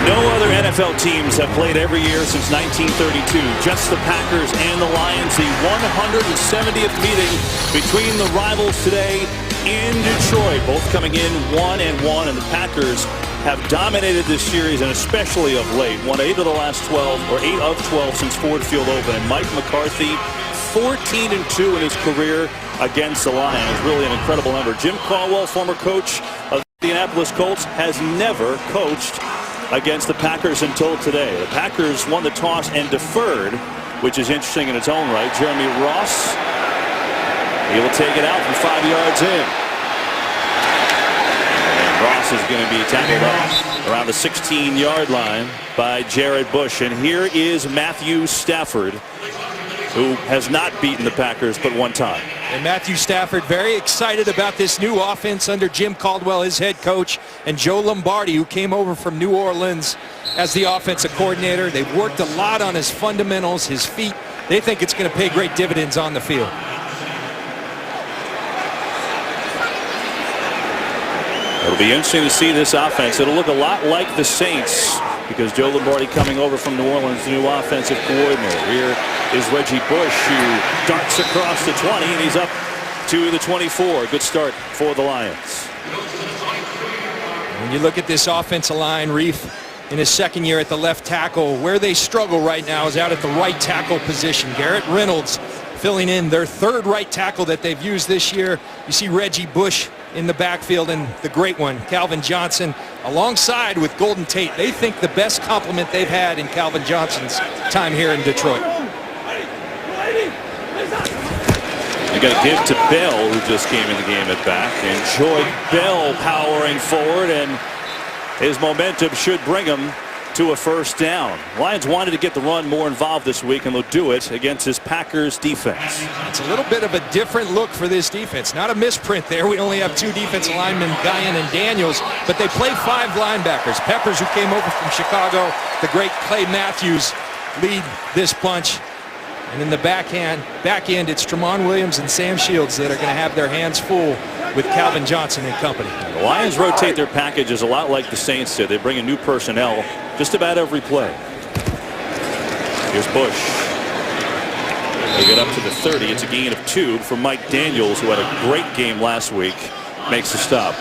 No other NFL teams have played every year since 1932. Just the Packers and the Lions. The 170th meeting between the rivals today in Detroit. Both coming in 1-1, and the Packers have dominated this series, and especially of late. Won 8 of the last 12, or 8 of 12 since Ford Field Open. And Mike McCarthy, 14-2 in his career against the Lions. Really an incredible number. Jim Caldwell, former coach of the Indianapolis Colts, has never coached against the Packers until today. The Packers won the toss and deferred, which is interesting in its own right. Jeremy Ross, he will take it out from 5 yards in. And Ross is going to be tackled up around the 16-yard line by Jared Bush. And here is Matthew Stafford, who has not beaten the Packers but one time. And Matthew Stafford very excited about this new offense under Jim Caldwell, his head coach, and Joe Lombardi, who came over from New Orleans as the offensive coordinator. They've worked a lot on his fundamentals, his feet. They think it's going to pay great dividends on the field. It'll be interesting to see this offense. It'll look a lot like the Saints, because Joe Lombardi coming over from New Orleans, the new offensive coordinator. Here is Reggie Bush, who darts across the 20, and he's up to the 24. Good start for the Lions. When you look at this offensive line, Reef, in his second year at the left tackle, where they struggle right now is out at the right tackle position. Garrett Reynolds filling in their third right tackle that they've used this year. You see Reggie Bush in the backfield, and the great one, Calvin Johnson, alongside with Golden Tate. They think the best compliment they've had in Calvin Johnson's time here in Detroit. You got to give to Bell, who just came in the game at back. Enjoy Bell powering forward, and his momentum should bring him to a first down. Lions wanted to get the run more involved this week, and they'll do it against this Packers defense. It's a little bit of a different look for this defense. Not a misprint there. We only have 2 defensive linemen, Guyan and Daniels, but they play 5 linebackers. Peppers, who came over from Chicago, the great Clay Matthews lead this bunch. And in the back end, it's Tramon Williams and Sam Shields that are going to have their hands full with Calvin Johnson and company. The Lions rotate their packages a lot like the Saints did. They bring in new personnel just about every play. Here's Bush. They get up to the 30. It's a gain of 2 from Mike Daniels, who had a great game last week. Makes the stop.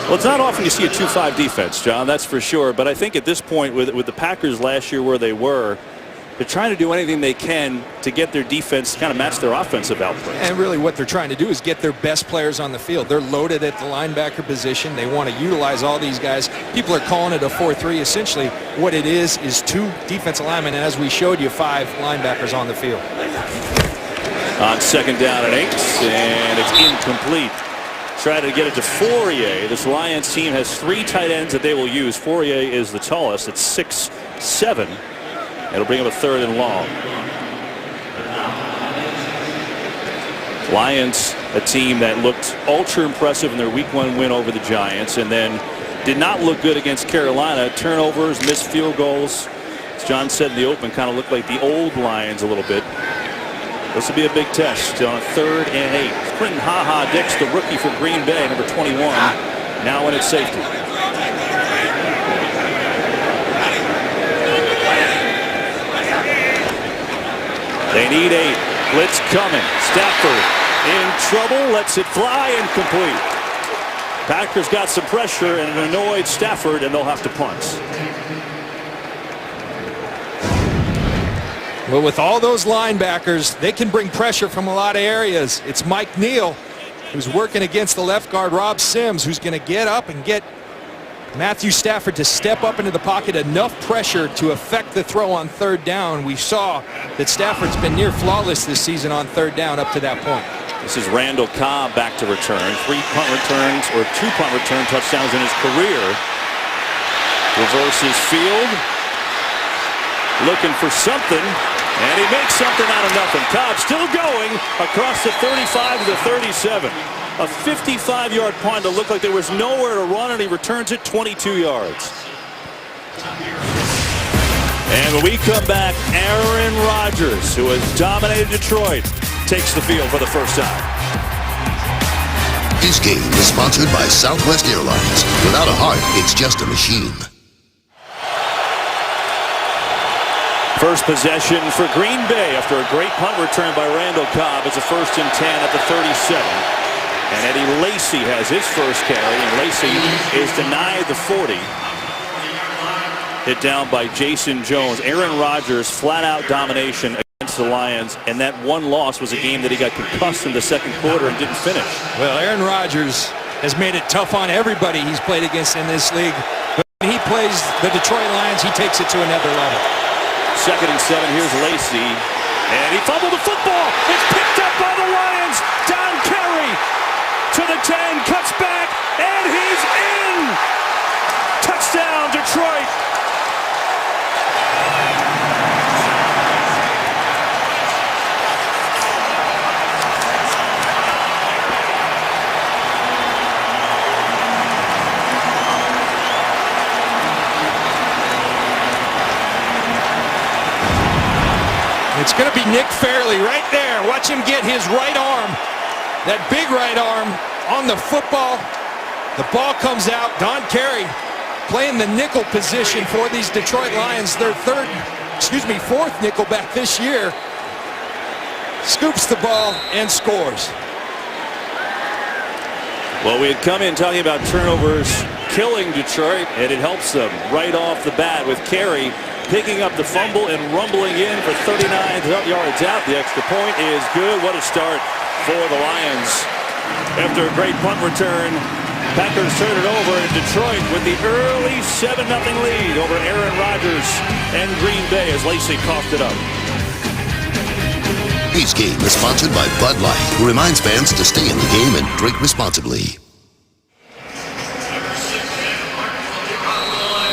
Well, it's not often you see a 2-5 defense, John, that's for sure. But I think at this point, with the Packers last year where they were, they're trying to do anything they can to get their defense to kind of match their offensive output. And really what they're trying to do is get their best players on the field. They're loaded at the linebacker position. They want to utilize all these guys. People are calling it a 4-3. Essentially what it is 2 defensive linemen, and as we showed you, 5 linebackers on the field. On second down and 8, and it's incomplete. Try to get it to Fourier. This Lions team has 3 tight ends that they will use. Fourier is the tallest at 6'7". It'll bring up a 3rd and long. Lions, a team that looked ultra impressive in their week 1 win over the Giants, and then did not look good against Carolina. Turnovers, missed field goals. As John said in the open, kind of looked like the old Lions a little bit. This will be a big test on 3rd and 8. Quentin Ha-Ha-Dix, the rookie for Green Bay, number 21, now in at safety. They need 8. Blitz coming. Stafford in trouble. Lets it fly, incomplete. Packers got some pressure and an annoyed Stafford, and they'll have to punt. Well, with all those linebackers, they can bring pressure from a lot of areas. It's Mike Neal, who's working against the left guard, Rob Sims, who's going to get up and get Matthew Stafford to step up into the pocket, enough pressure to affect the throw on 3rd down. We saw that Stafford's been near flawless this season on 3rd down up to that point. This is Randall Cobb back to return. 3 punt returns, or 2 punt return touchdowns in his career. Reverses field. Looking for something, and he makes something out of nothing. Cobb still going across the 35 to the 37. A 55-yard punt that looked like there was nowhere to run, and he returns it 22 yards. And when we come back, Aaron Rodgers, who has dominated Detroit, takes the field for the first time. This game is sponsored by Southwest Airlines. Without a heart, it's just a machine. First possession for Green Bay after a great punt return by Randall Cobb. It's a 1st and 10 at the 37. And Eddie Lacy has his first carry, and Lacy is denied the 40. Hit down by Jason Jones. Aaron Rodgers, flat-out domination against the Lions, and that one loss was a game that he got concussed in the second quarter and didn't finish. Well, Aaron Rodgers has made it tough on everybody he's played against in this league. But when he plays the Detroit Lions, he takes it to another level. 2nd and 7, here's Lacy, and he fumbled the football. It's picked up by the Lions. Don Carey to the 10, cuts back, and he's in. Touchdown, Detroit. It's going to be Nick Fairley right there. Watch him get his right arm, that big right arm, on the football. The ball comes out. Don Carey playing the nickel position for these Detroit Lions. Their fourth nickel back this year. Scoops the ball and scores. Well, we had come in talking about turnovers killing Detroit, and it helps them right off the bat with Carey picking up the fumble and rumbling in for 39 yards out. The extra point is good. What a start for the Lions. After a great punt return, Packers turn it over in Detroit with the early 7-0 lead over Aaron Rodgers and Green Bay as Lacy coughed it up. This game is sponsored by Bud Light, who reminds fans to stay in the game and drink responsibly.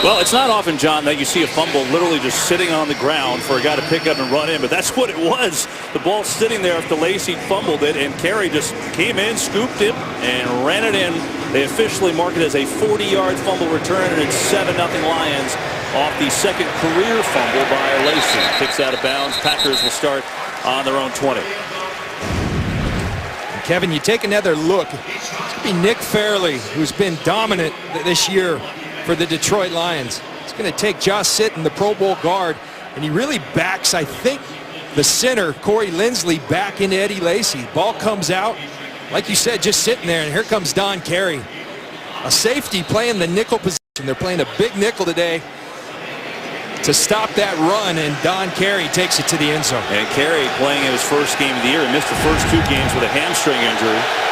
Well, it's not often, John, that you see a fumble literally just sitting on the ground for a guy to pick up and run in, but that's what it was. The ball sitting there after Lacy fumbled it, and Carey just came in, scooped it, and ran it in. They officially mark it as a 40-yard fumble return, and it's 7-0 Lions off the second career fumble by Lacy. Kicks out of bounds. Packers will start on their own 20. And Kevin, you take another look. It's going to be Nick Fairley, who's been dominant this year for the Detroit Lions. It's going to take Josh Sitton, the Pro Bowl guard, and he really backs, I think, the center, Corey Lindsley, back into Eddie Lacy. Ball comes out, like you said, just sitting there, and here comes Don Carey. A safety playing the nickel position. They're playing a big nickel today to stop that run, and Don Carey takes it to the end zone. And Carey playing in his first game of the year. He missed the first 2 games with a hamstring injury.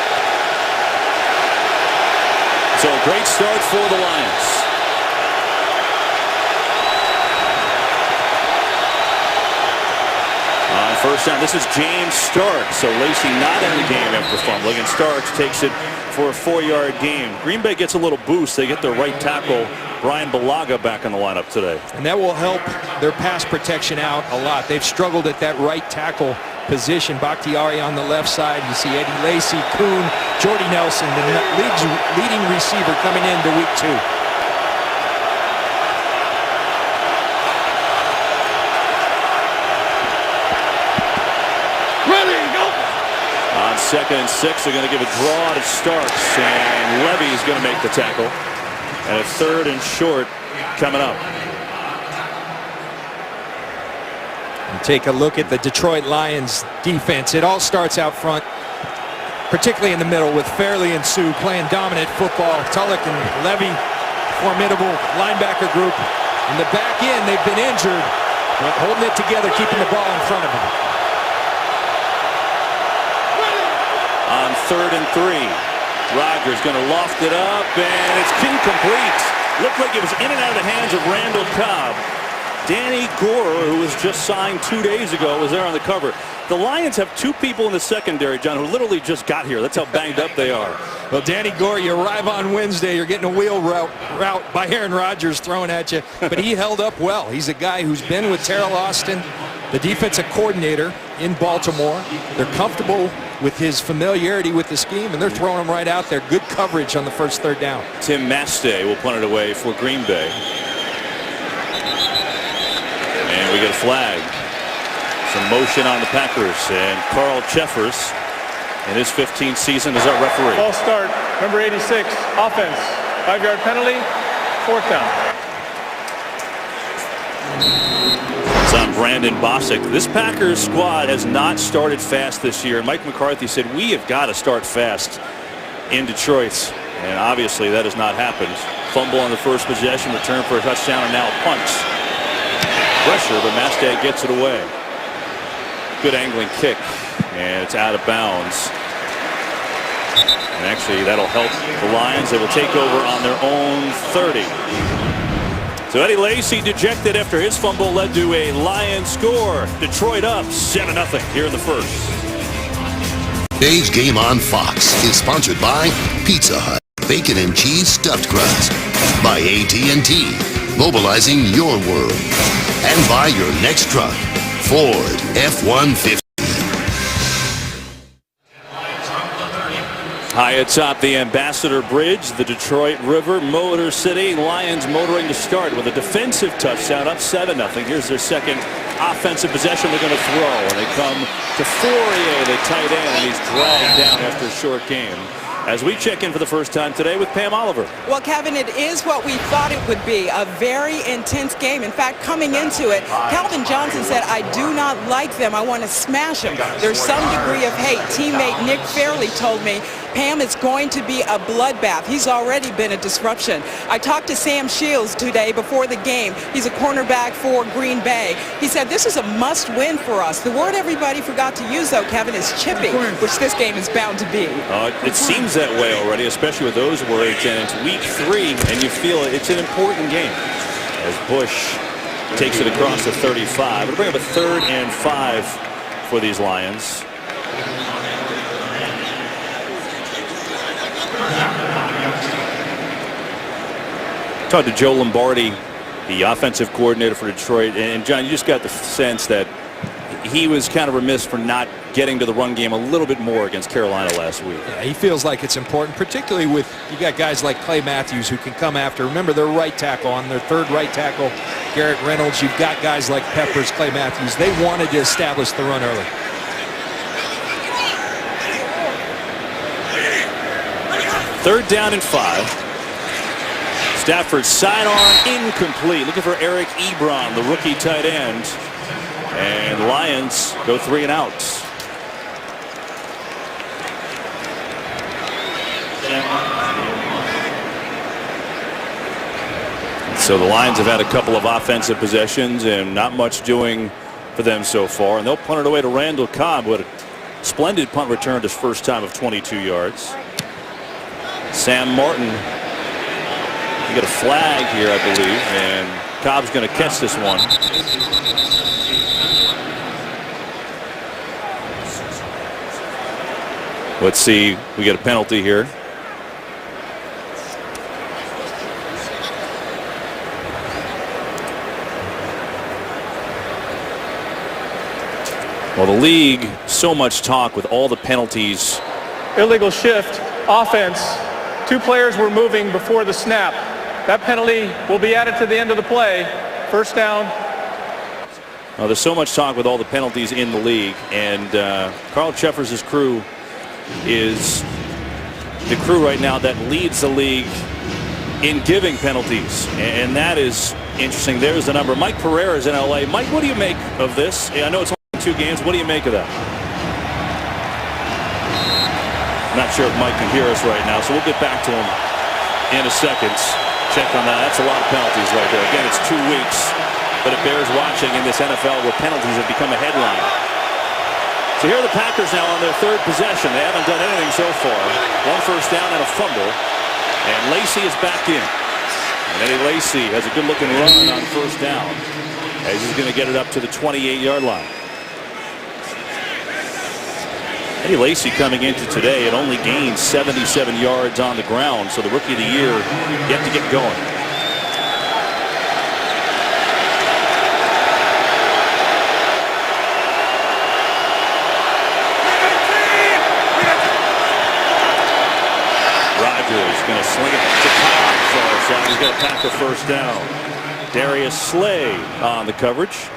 So a great start for the Lions. On first down, this is James Starks. So Lacy not in the game after fumbling, and Starks takes it for a 4-yard gain. Green Bay gets a little boost. They get their right tackle, Brian Balaga, back in the lineup today. And that will help their pass protection out a lot. They've struggled at that right tackle position. Bakhtiari on the left side. You see Eddie Lacy, Kuhn, Jordy Nelson, the league's leading receiver coming into week 2. Ready, go! On 2nd and 6, they're going to give a draw to Starks, and Levy's going to make the tackle. And a 3rd and short coming up. And take a look at the Detroit Lions defense. It all starts out front, particularly in the middle, with Fairley and Sue playing dominant football. Tulloch and Levy, formidable linebacker group. In the back end, they've been injured, but holding it together, keeping the ball in front of them. On 3rd and 3, Rodgers going to loft it up, and it's incomplete. Looked like it was in and out of the hands of Randall Cobb. Danny Gore, who was just signed 2 days ago, was there on the cover. The Lions have 2 people in the secondary, John, who literally just got here. That's how banged up they are. Well, Danny Gore, you arrive on Wednesday, you're getting a wheel route by Aaron Rodgers thrown at you, but he held up well. He's a guy who's been with Terrell Austin, the defensive coordinator in Baltimore. They're comfortable with his familiarity with the scheme, and they're throwing him right out there. Good coverage on the first 3rd down. Tim Mastay will punt it away for Green Bay. And we get a flag. Some motion on the Packers, and Carl Cheffers in his 15th season as our referee. False start, number 86, offense. 5-yard penalty, 4th down. It's on Brandon Bosick. This Packers squad has not started fast this year. Mike McCarthy said, we have got to start fast in Detroit. And obviously that has not happened. Fumble on the first possession, return for a touchdown, and now a punt. Pressure, but Mastad gets it away. Good angling kick, and it's out of bounds. And actually, that'll help the Lions. They will take over on their own 30. So Eddie Lacy dejected after his fumble led to a Lions score. Detroit up 7-0 here in the first. Today's game on Fox is sponsored by Pizza Hut Bacon and Cheese Stuffed Crust, by AT&T, mobilizing your world, and by your next truck, Ford F-150. High atop the Ambassador Bridge, the Detroit River, Motor City. Lions motoring to start with a defensive touchdown, up 7-0. Here's their second offensive possession. They're going to throw, and they come to Fourier, the tight end, and he's dragged down after a short game. As we check in for the first time today with Pam Oliver. Well, Kevin, it is what we thought it would be, a very intense game. In fact, coming into it, Calvin Johnson said, I do not like them. I want to smash them. There's some degree of hate. Teammate Nick Fairley told me, Pam, it's going to be a bloodbath. He's already been a disruption. I talked to Sam Shields today before the game. He's a cornerback for Green Bay. He said, this is a must-win for us. The word everybody forgot to use, though, Kevin, is chippy, which this game is bound to be. It seems that way already, especially with those words, and it's week 3, and you feel it's an important game. As Bush takes it across the 35. It'll bring up a 3rd and 5 for these Lions. Talked to Joe Lombardi, the offensive coordinator for Detroit, and John, you just got the sense that he was kind of remiss for not getting to the run game a little bit more against Carolina last week. Yeah, he feels like it's important, particularly with you got guys like Clay Matthews who can come after. Remember, their right tackle, on their 3rd right tackle, Garrett Reynolds. You've got guys like Peppers, Clay Matthews. They wanted to establish the run early. Third down and 5. Stafford sidearm incomplete. Looking for Eric Ebron, the rookie tight end. And the Lions go 3 and out. So the Lions have had a couple of offensive possessions and not much doing for them so far. And they'll punt it away to Randall Cobb with a splendid punt return, his first time of 22 yards. Sam Martin. You get a flag here, I believe, and Cobb's going to catch this one. Let's see. We get a penalty here. Well, the league, so much talk with all the penalties. Illegal shift, offense. 2 players were moving before the snap. That penalty will be added to the end of the play. First down. Well, there's so much talk with all the penalties in the league, and Carl Cheffers' crew is the crew right now that leads the league in giving penalties, and that is interesting. There's the number. Mike Pereira is in LA. Mike, what do you make of this? I know it's only 2 games. What do you make of that? Not sure if Mike can hear us right now, so we'll get back to him in a second. Check on that. That's a lot of penalties right there. Again, it's 2 weeks, but it bears watching in this NFL where penalties have become a headline. So here are the Packers now on their 3rd possession. They haven't done anything so far. 1 first down and a fumble, and Lacy is back in. And Eddie Lacy has a good-looking run on first down, as he's going to get it up to the 28-yard line. Eddie Lacy coming into today had only gained 77 yards on the ground, so the Rookie of the Year yet to get going. Rodgers going to sling it to Cobb. So he's going to pack the first down. Darius Slay on the coverage.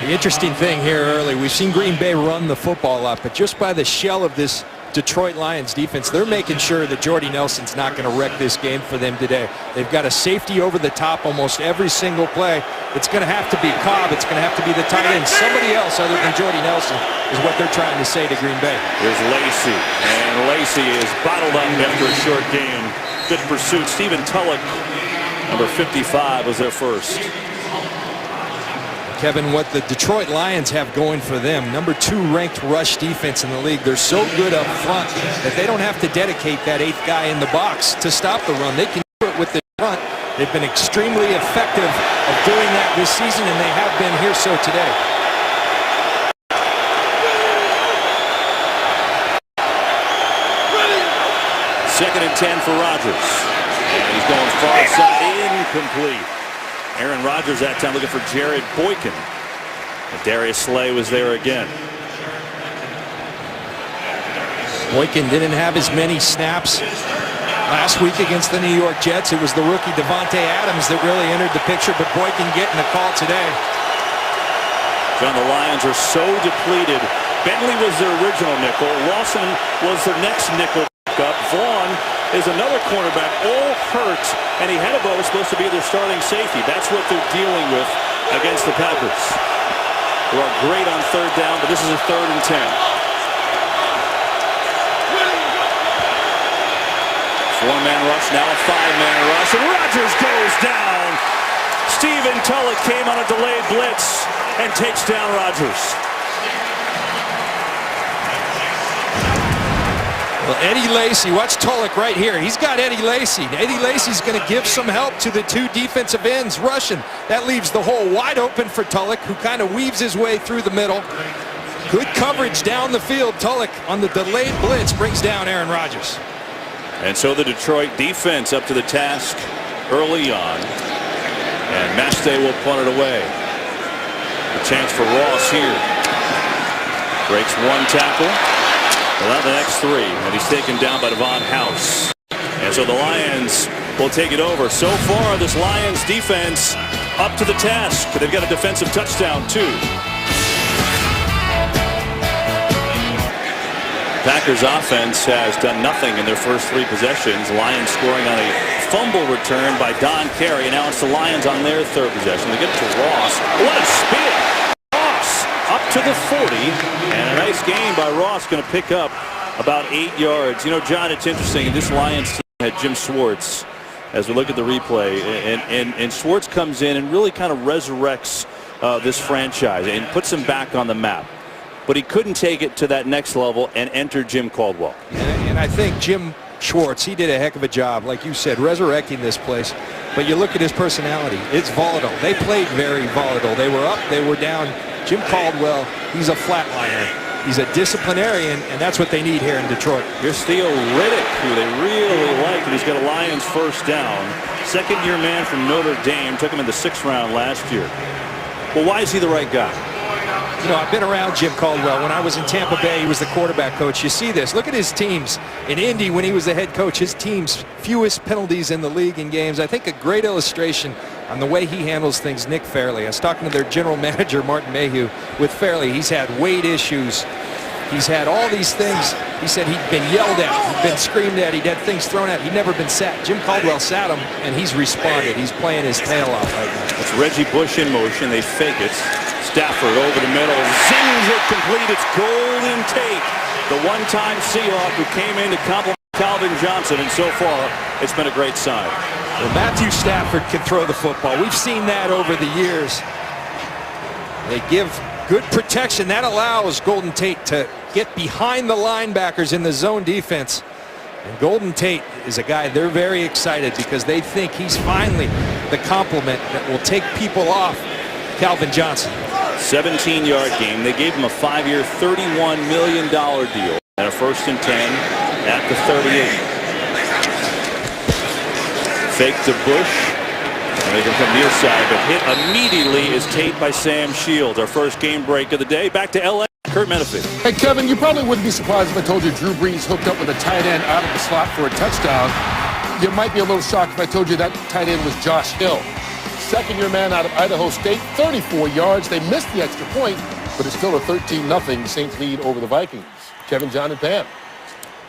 The interesting thing here early, we've seen Green Bay run the football a lot, but just by the shell of this Detroit Lions defense, they're making sure that Jordy Nelson's not going to wreck this game for them today. They've got a safety over the top almost every single play. It's going to have to be Cobb. It's going to have to be the tight end. Somebody else other than Jordy Nelson is what they're trying to say to Green Bay. Here's Lacy, and Lacy is bottled up after a short game. Good pursuit. Stephen Tulloch, number 55, was there first. Kevin, what the Detroit Lions have going for them, number 2 ranked rush defense in the league. They're so good up front that they don't have to dedicate that 8th guy in the box to stop the run. They can do it with the front. They've been extremely effective of doing that this season, and they have been here so today. Second and 10 for Rodgers. And he's going far side, incomplete. Aaron Rodgers that time looking for Jared Boykin. And Darius Slay was there again. Boykin didn't have as many snaps last week against the New York Jets. It was the rookie Devontae Adams that really entered the picture, but Boykin getting the call today. John, the Lions are so depleted. Bentley was their original nickel. Lawson was their next nickel up. Vaughn is another cornerback, all hurt, and he had a ball was supposed to be their starting safety. That's what they're dealing with against the Packers. They are great on third down, but this is a 3rd and 10. 4-man rush, now a 5-man rush, and Rodgers goes down. Stephen Tulloch came on a delayed blitz and takes down Rodgers. Well, Eddie Lacy, watch Tulloch right here. He's got Eddie Lacy. Eddie Lacy's going to give some help to the 2 defensive ends rushing. That leaves the hole wide open for Tulloch, who kind of weaves his way through the middle. Good coverage down the field. Tulloch on the delayed blitz brings down Aaron Rodgers. And so the Detroit defense up to the task early on. And Mastay will punt it away. A chance for Ross here. Breaks 1 tackle. Well, the next 3, and he's taken down by Devon House. And so the Lions will take it over. So far, this Lions defense up to the task. They've got a defensive touchdown, too. Packers offense has done nothing in their first 3 possessions. Lions scoring on a fumble return by Don Carey. And now it's the Lions on their 3rd possession. They get to Ross. What a spin! Up to the 40, and a nice gain by Ross, going to pick up about 8 yards. You know, John, it's interesting. This Lions team had Jim Schwartz as we look at the replay, and Schwartz comes in and really kind of resurrects this franchise and puts them back on the map. But he couldn't take it to that next level and enter Jim Caldwell. And I think Jim Schwartz, he did a heck of a job, like you said, resurrecting this place. But you look at his personality. It's volatile. They played very volatile. They were up, they were down. Jim Caldwell, he's a flatliner. He's a disciplinarian, and that's what they need here in Detroit. Here's Theo Riddick, who they really like, and he's got a Lions first down. Second-year man from Notre Dame. Took him in the 6th round last year. Well, why is he the right guy? You know, I've been around Jim Caldwell. When I was in Tampa Bay, he was the quarterback coach. You see this. Look at his teams. In Indy, when he was the head coach, his team's fewest penalties in the league in games. I think a great illustration on the way he handles things, Nick Fairley. I was talking to their general manager, Martin Mayhew, with Fairley. He's had weight issues. He's had all these things. He said he'd been yelled at, he'd been screamed at, he'd had things thrown at. He'd never been sat. Jim Caldwell sat him, and he's responded. He's playing his tail off right now. It's Reggie Bush in motion. They fake it. Stafford over the middle. Zings it complete. It's Golden Tate, the one-time Seahawk who came in to compliment Calvin Johnson, and so far it's been a great sign. Well, Matthew Stafford can throw the football. We've seen that over the years. They give good protection. That allows Golden Tate to get behind the linebackers in the zone defense. And Golden Tate is a guy they're very excited because they think he's finally the complement that will take people off Calvin Johnson. 17-yard game. They gave him a 5-year, $31 million deal and a 1st and 10 at the 38. Fake to Bush. And they can come near side, but hit immediately is Tate by Sam Shields. Our first game break of the day. Back to L.A. Kurt Menefee. Hey, Kevin, you probably wouldn't be surprised if I told you Drew Brees hooked up with a tight end out of the slot for a touchdown. You might be a little shocked if I told you that tight end was Josh Hill. second-year man out of Idaho State, 34 yards. They missed the extra point, but it's still a 13-0 Saints lead over the Vikings. Kevin, John, and Pam.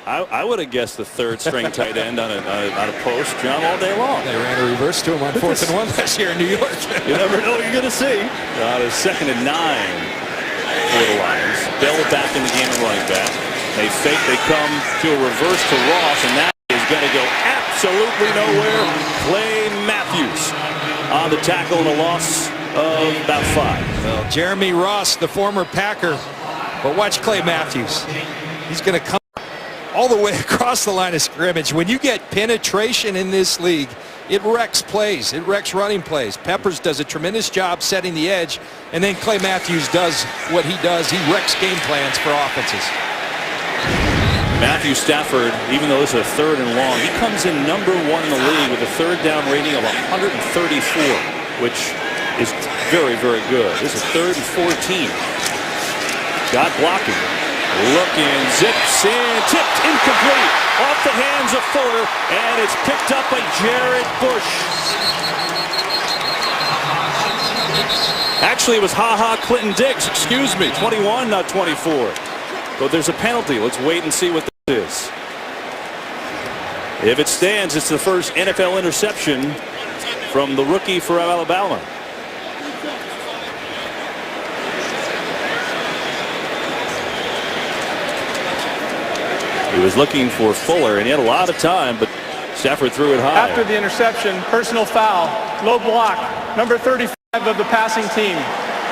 I would have guessed the third-string tight end on a post, John, all day long. They ran a reverse to him on 4th and 1 last year in New York. You never know what you're going to see. It's 2nd and 9 for the Lions. Bell back in the game at running back. They fake. They come to a reverse to Ross, and that is going to go absolutely nowhere. Clay Matthews on the tackle and a loss of about 5. Well, Jeremy Ross, the former Packer, but watch Clay Matthews. He's going to come all the way across the line of scrimmage. When you get penetration in this league, it wrecks plays. It wrecks running plays. Peppers does a tremendous job setting the edge, and then Clay Matthews does what he does. He wrecks game plans for offenses. Matthew Stafford, even though this is a 3rd and long, he comes in #1 in the league with a 3rd down rating of 134, which is very, very good. This is 3rd and 14. Got blocking. Looking, zips in, tipped, incomplete, off the hands of Fuller, and it's picked up by Jared Bush. Actually, it was Clinton Dix, excuse me, 21, not 24. But there's a penalty. Let's wait and see what this is. If it stands, it's the first NFL interception from the rookie for Alabama. He was looking for Fuller, and he had a lot of time, but Stafford threw it high. After the interception, personal foul, low block, number 35 of the passing team.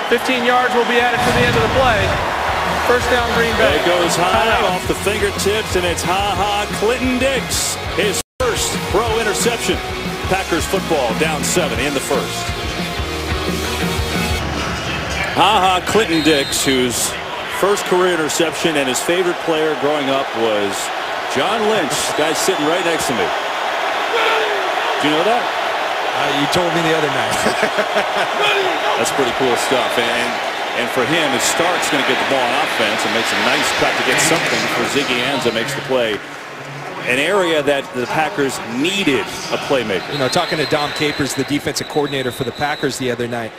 15 yards will be added to the end of the play. First down, Green Bay. It goes high off the fingertips, and it's Clinton Dix. His first pro interception. Packers football down 7 in the first. Clinton Dix, who's first career interception, and his favorite player growing up was John Lynch. This guy's sitting right next to me. Do you know that? You told me the other night. That's pretty cool stuff. And for him, it starts going to get the ball on offense and makes a nice cut to get something for Ziggy Ansah makes the play. An area that the Packers needed a playmaker. You know, talking to Dom Capers, the defensive coordinator for the Packers the other night,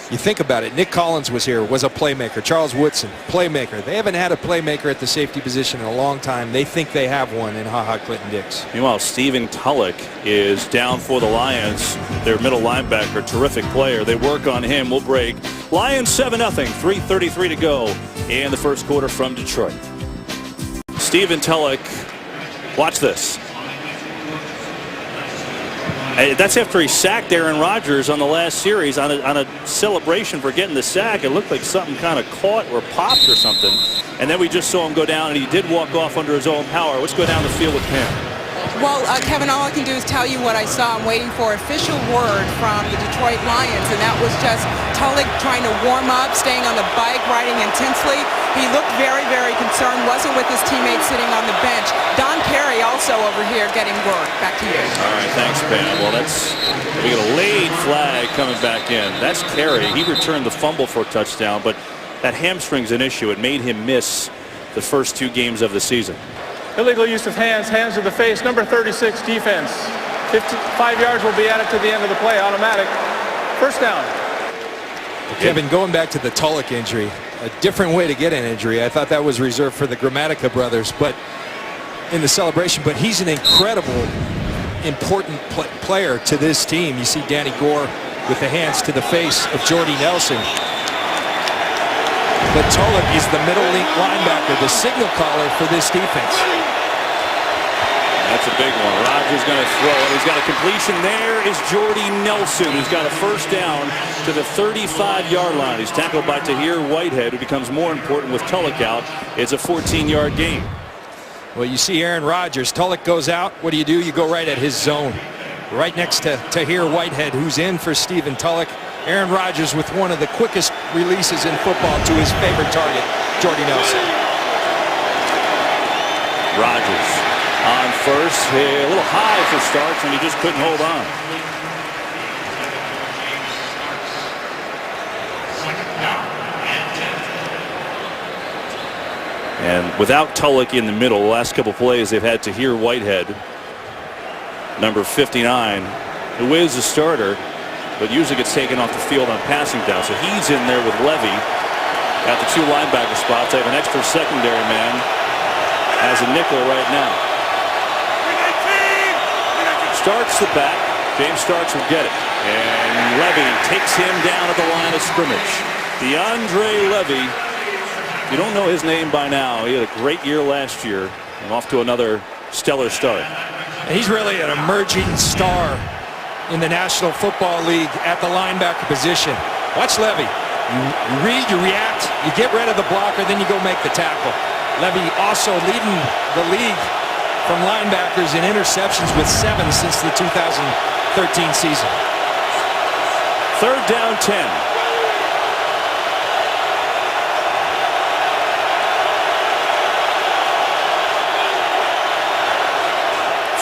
you think about it. Nick Collins was here, was a playmaker. Charles Woodson, playmaker. They haven't had a playmaker at the safety position in a long time. They think they have one in Clinton Dix. Meanwhile, Stephen Tulloch is down for the Lions. Their middle linebacker, terrific player. They work on him. We'll break. Lions 7-0, 3:33 to go in the first quarter from Detroit. Stephen Tulloch, watch this. That's after he sacked Aaron Rodgers on the last series on a celebration for getting the sack. It looked like something kind of caught or popped or something. And then we just saw him go down, and he did walk off under his own power. Let's go down the field with Pam. Well, Kevin, all I can do is tell you what I saw. I'm waiting for official word from the Detroit Lions, and that was just Tulloch trying to warm up, staying on the bike, riding intensely. He looked very, very concerned, wasn't with his teammates sitting on the bench. Don Carey also over here getting work. Back to you. All right, thanks, Pam. Well, we got a late flag coming back in. That's Carey. He returned the fumble for a touchdown, but that hamstring's an issue. It made him miss the first 2 games of the season. Illegal use of hands to the face, number 36 defense. 5 yards will be added to the end of the play, automatic. First down. Kevin, going back to the Tulloch injury, a different way to get an injury. I thought that was reserved for the Gramatica brothers, but in the celebration. But he's an incredible, important player to this team. You see Danny Gore with the hands to the face of Jordy Nelson. But Tulloch is the middle linebacker, the signal caller for this defense. That's a big one. Rodgers going to throw it. He's got a completion. There is Jordy Nelson, who's got a first down to the 35-yard line. He's tackled by Tahir Whitehead, who becomes more important with Tulloch out. It's a 14-yard gain. Well, you see Aaron Rodgers. Tulloch goes out. What do? You go right at his zone. Right next to Tahir Whitehead, who's in for Stephen Tulloch. Aaron Rodgers with one of the quickest releases in football to his favorite target, Jordy Nelson. Rodgers on first. A little high for starts, and he just couldn't hold on. And without Tulloch in the middle, the last couple plays they've had Tahir Whitehead, number 59, who is a starter. but usually gets taken off the field on passing down. So he's in there with Levy at the 2 linebacker spots. They have an extra secondary man as a nickel right now. Starks the back. James Starks will get it. And Levy takes him down at the line of scrimmage. DeAndre Levy. If you don't know his name by now, he had a great year last year and off to another stellar start. And he's really an emerging star in the National Football League at the linebacker position. Watch Levy. You read, you react, you get rid of the blocker, then you go make the tackle. Levy also leading the league from linebackers in interceptions with 7 since the 2013 season. 3rd down 10.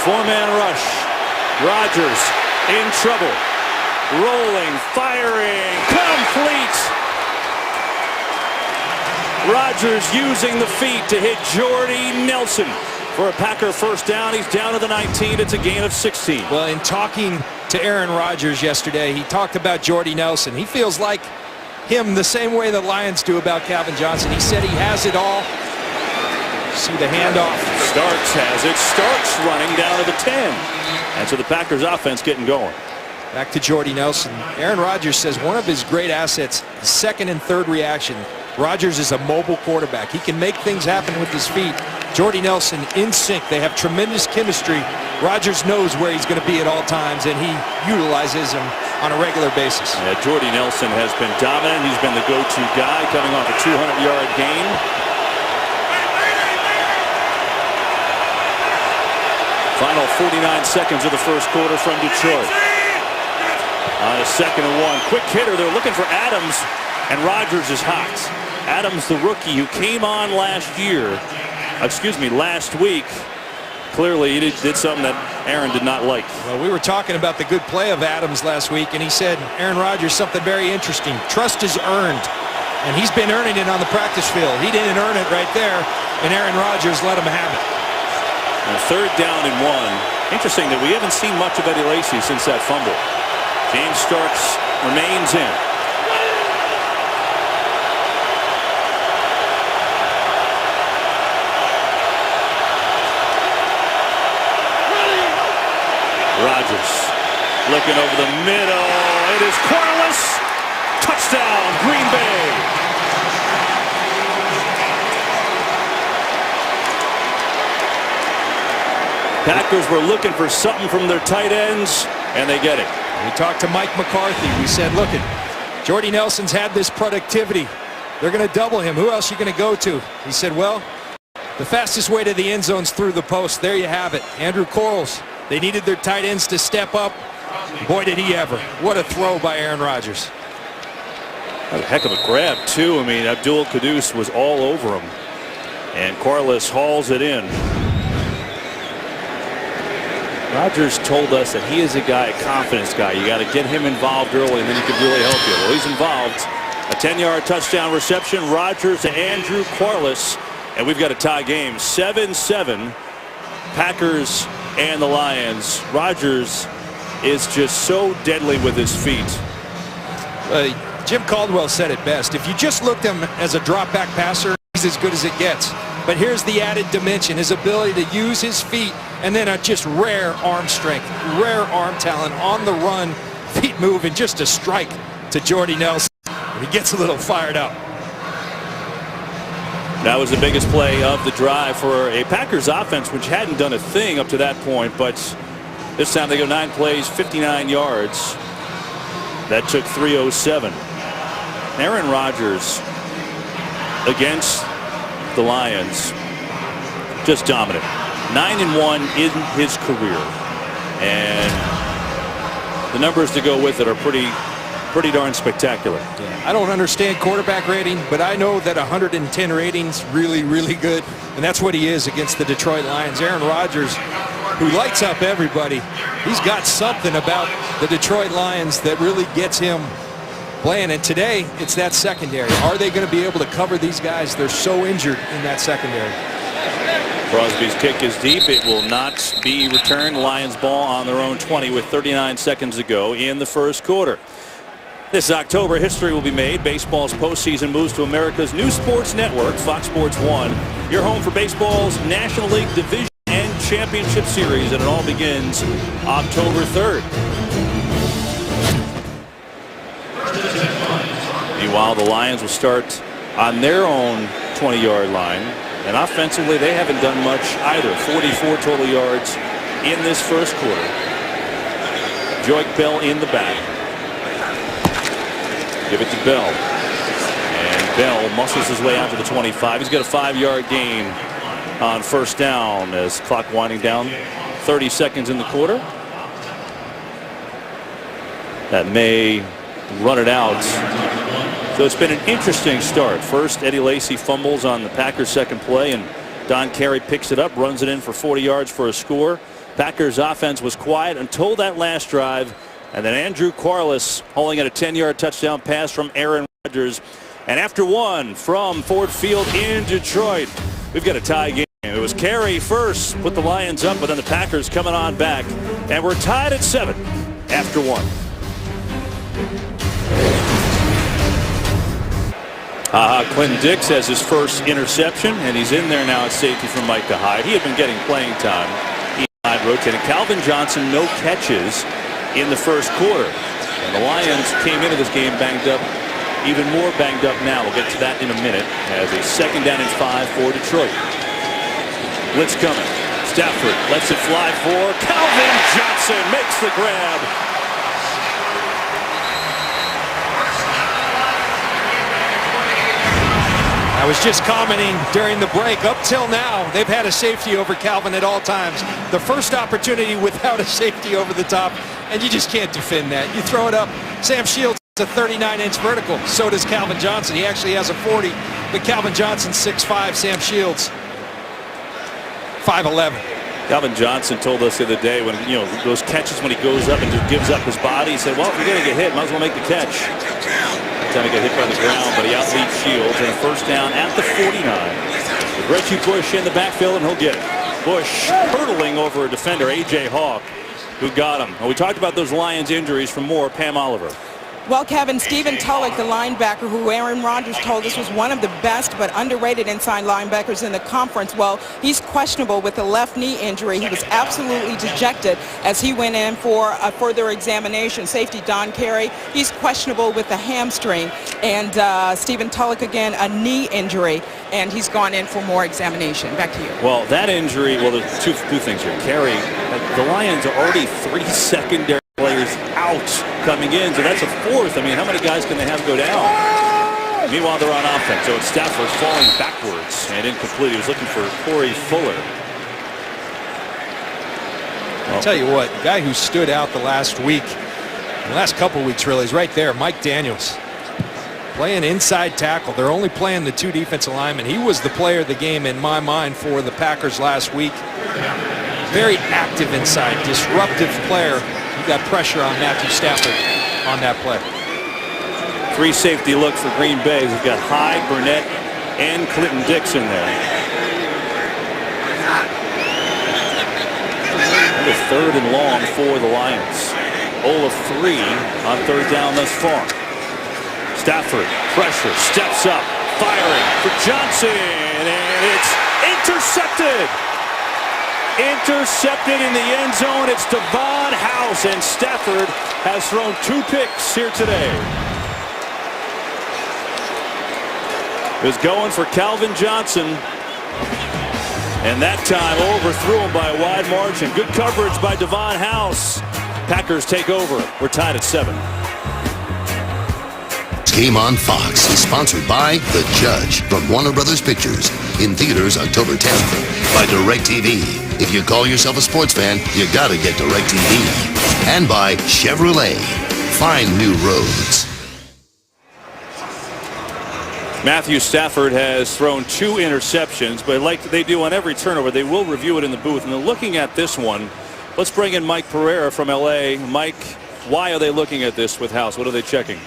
Four-man rush. Rodgers in trouble. Rolling, firing, complete. Rodgers using the feet to hit Jordy Nelson for a Packer first down. He's down to the 19. It's a gain of 16. Well, in talking to Aaron Rodgers yesterday, he talked about Jordy Nelson. He feels like him the same way the Lions do about Calvin Johnson. He said he has it all. See the handoff. Starks has it. Starks running down to the 10. And so the Packers offense getting going. Back to Jordy Nelson. Aaron Rodgers says one of his great assets is 2nd and 3rd reaction. Rodgers is a mobile quarterback. He can make things happen with his feet. Jordy Nelson in sync. They have tremendous chemistry. Rodgers knows where he's going to be at all times, and he utilizes him on a regular basis. Yeah, Jordy Nelson has been dominant. He's been the go-to guy coming off a 200-yard gain. Final 49 seconds of the first quarter from Detroit. On a 2nd and 1. Quick hitter. They're looking for Adams, and Rodgers is hot. Adams, the rookie who came on last week. Clearly he did something that Aaron did not like. Well, we were talking about the good play of Adams last week, and he said, Aaron Rodgers, something very interesting. Trust is earned, and he's been earning it on the practice field. He didn't earn it right there, and Aaron Rodgers let him have it. And 3rd down and 1. Interesting that we haven't seen much of Eddie Lacy since that fumble. James Starks remains in. Rodgers looking over the middle. It is Corliss. Touchdown, Green Bay. Packers were looking for something from their tight ends, and they get it. We talked to Mike McCarthy. We said, look, Jordy Nelson's had this productivity. They're going to double him. Who else are you going to go to? He said, well, the fastest way to the end zone's through the post. There you have it. Andrew Quarles. They needed their tight ends to step up. Boy, did he ever. What a throw by Aaron Rodgers. A heck of a grab, too. I mean, Abdul Quddus was all over him. And Corliss hauls it in. Rodgers told us that he is a guy, a confidence guy. You got to get him involved early, and then he can really help you. Well, he's involved. A 10-yard touchdown reception. Rodgers to Andrew Corliss. And we've got a tie game. 7-7. Packers and the Lions. Rodgers is just so deadly with his feet. Jim Caldwell said it best. If you just looked at him as a drop-back passer, he's as good as it gets. But here's the added dimension, his ability to use his feet and then a just rare arm strength, rare arm talent on the run, feet move, and just a strike to Jordy Nelson. He gets a little fired up. That was the biggest play of the drive for a Packers offense, which hadn't done a thing up to that point, but this time they go 9 plays, 59 yards. That took 3:07. Aaron Rodgers against the Lions, just dominant. 9-1 in his career, and the numbers to go with it are pretty darn spectacular. Yeah, I don't understand quarterback rating, but I know that 110 rating's really, really good, and that's what he is against the Detroit Lions. Aaron Rodgers, who lights up everybody, he's got something about the Detroit Lions that really gets him playing, and today it's that secondary. Are they going to be able to cover these guys? They're so injured in that secondary. Crosby's kick is deep. It will not be returned. Lions ball on their own 20 with 39 seconds to go in the first quarter. This October, history will be made. Baseball's postseason moves to America's new sports network, Fox Sports 1. Your home for baseball's National League Division and Championship Series, and it all begins October 3rd. Meanwhile, the Lions will start on their own 20-yard line. And offensively, they haven't done much either. 44 total yards in this first quarter. Joique Bell in the back. Give it to Bell. And Bell muscles his way out to the 25. He's got a 5-yard gain on first down as clock winding down. 30 seconds in the quarter. That may run it out. So it's been an interesting start. First, Eddie Lacy fumbles on the Packers' second play, and Don Carey picks it up, runs it in for 40 yards for a score. Packers' offense was quiet until that last drive, and then Andrew Quarles hauling at a 10-yard touchdown pass from Aaron Rodgers. And after one from Ford Field in Detroit, we've got a tie game. It was Carey first, put the Lions up, but then the Packers coming on back, and we're tied at 7 after one. Clinton Dix has his first interception, and he's in there now at safety for Micah Hyde. He had been getting playing time. Hyde rotating. Calvin Johnson, no catches in the first quarter. And the Lions came into this game banged up, even more banged up now. We'll get to that in a minute as a 2nd down and 5 for Detroit. Blitz coming. Stafford lets it fly for Calvin Johnson. Makes the grab. I was just commenting during the break, up till now, they've had a safety over Calvin at all times. The first opportunity without a safety over the top, and you just can't defend that. You throw it up. Sam Shields has a 39-inch vertical. So does Calvin Johnson. He actually has a 40, but Calvin Johnson's 6'5", Sam Shields 5'11". Calvin Johnson told us the other day when, those catches when he goes up and just gives up his body, he said, well, if you're going to get hit, might as well make the catch. Time to get hit by the ground, but he outleads Shields, and a first down at the 49. With Reggie Bush in the backfield, and he'll get it. Bush hurtling over a defender, A.J. Hawk, who got him. And we talked about those Lions injuries. For more, Pam Oliver. Well, Kevin, Stephen Tulloch, the linebacker who Aaron Rodgers told us was one of the best but underrated inside linebackers in the conference, well, he's questionable with a left knee injury. He was absolutely dejected as he went in for a further examination. Safety Don Carey, he's questionable with a hamstring. And Stephen Tulloch, again, a knee injury, and he's gone in for more examination. Back to you. Well, that injury, well, there's two things here. Carey, the Lions are already 3 secondary players out coming in, so that's a 4th. I mean, how many guys can they have go down? Meanwhile, they're on offense, so it's Stafford falling backwards and incomplete. He was looking for Corey Fuller. I'll tell you what, the guy who stood out the last week, the last couple weeks really, is right there, Mike Daniels. Playing inside tackle. They're only playing the 2 defensive linemen. He was the player of the game in my mind for the Packers last week. Very active inside, disruptive player. He got pressure on Matthew Stafford on that play. 3 safety look for Green Bay. They've got Hyde, Burnett, and Clinton Dix in there. And a 3rd and long for the Lions. 0 of 3 on 3rd down thus far. Stafford, pressure, steps up, firing for Johnson, and it's intercepted. Intercepted in the end zone. It's Devon House, and Stafford has thrown 2 picks here today. It was going for Calvin Johnson, and that time overthrew him by a wide margin. Good coverage by Devon House. Packers take over. We're tied at 7. Game on Fox is sponsored by The Judge from Warner Brothers Pictures. In theaters October 10th. By DirecTV. If you call yourself a sports fan, you gotta get DirecTV. And by Chevrolet. Find new roads. Matthew Stafford has thrown 2 interceptions, but like they do on every turnover, they will review it in the booth. And they're looking at this one. Let's bring in Mike Pereira from L.A. Mike, why are they looking at this with House? What are they checking?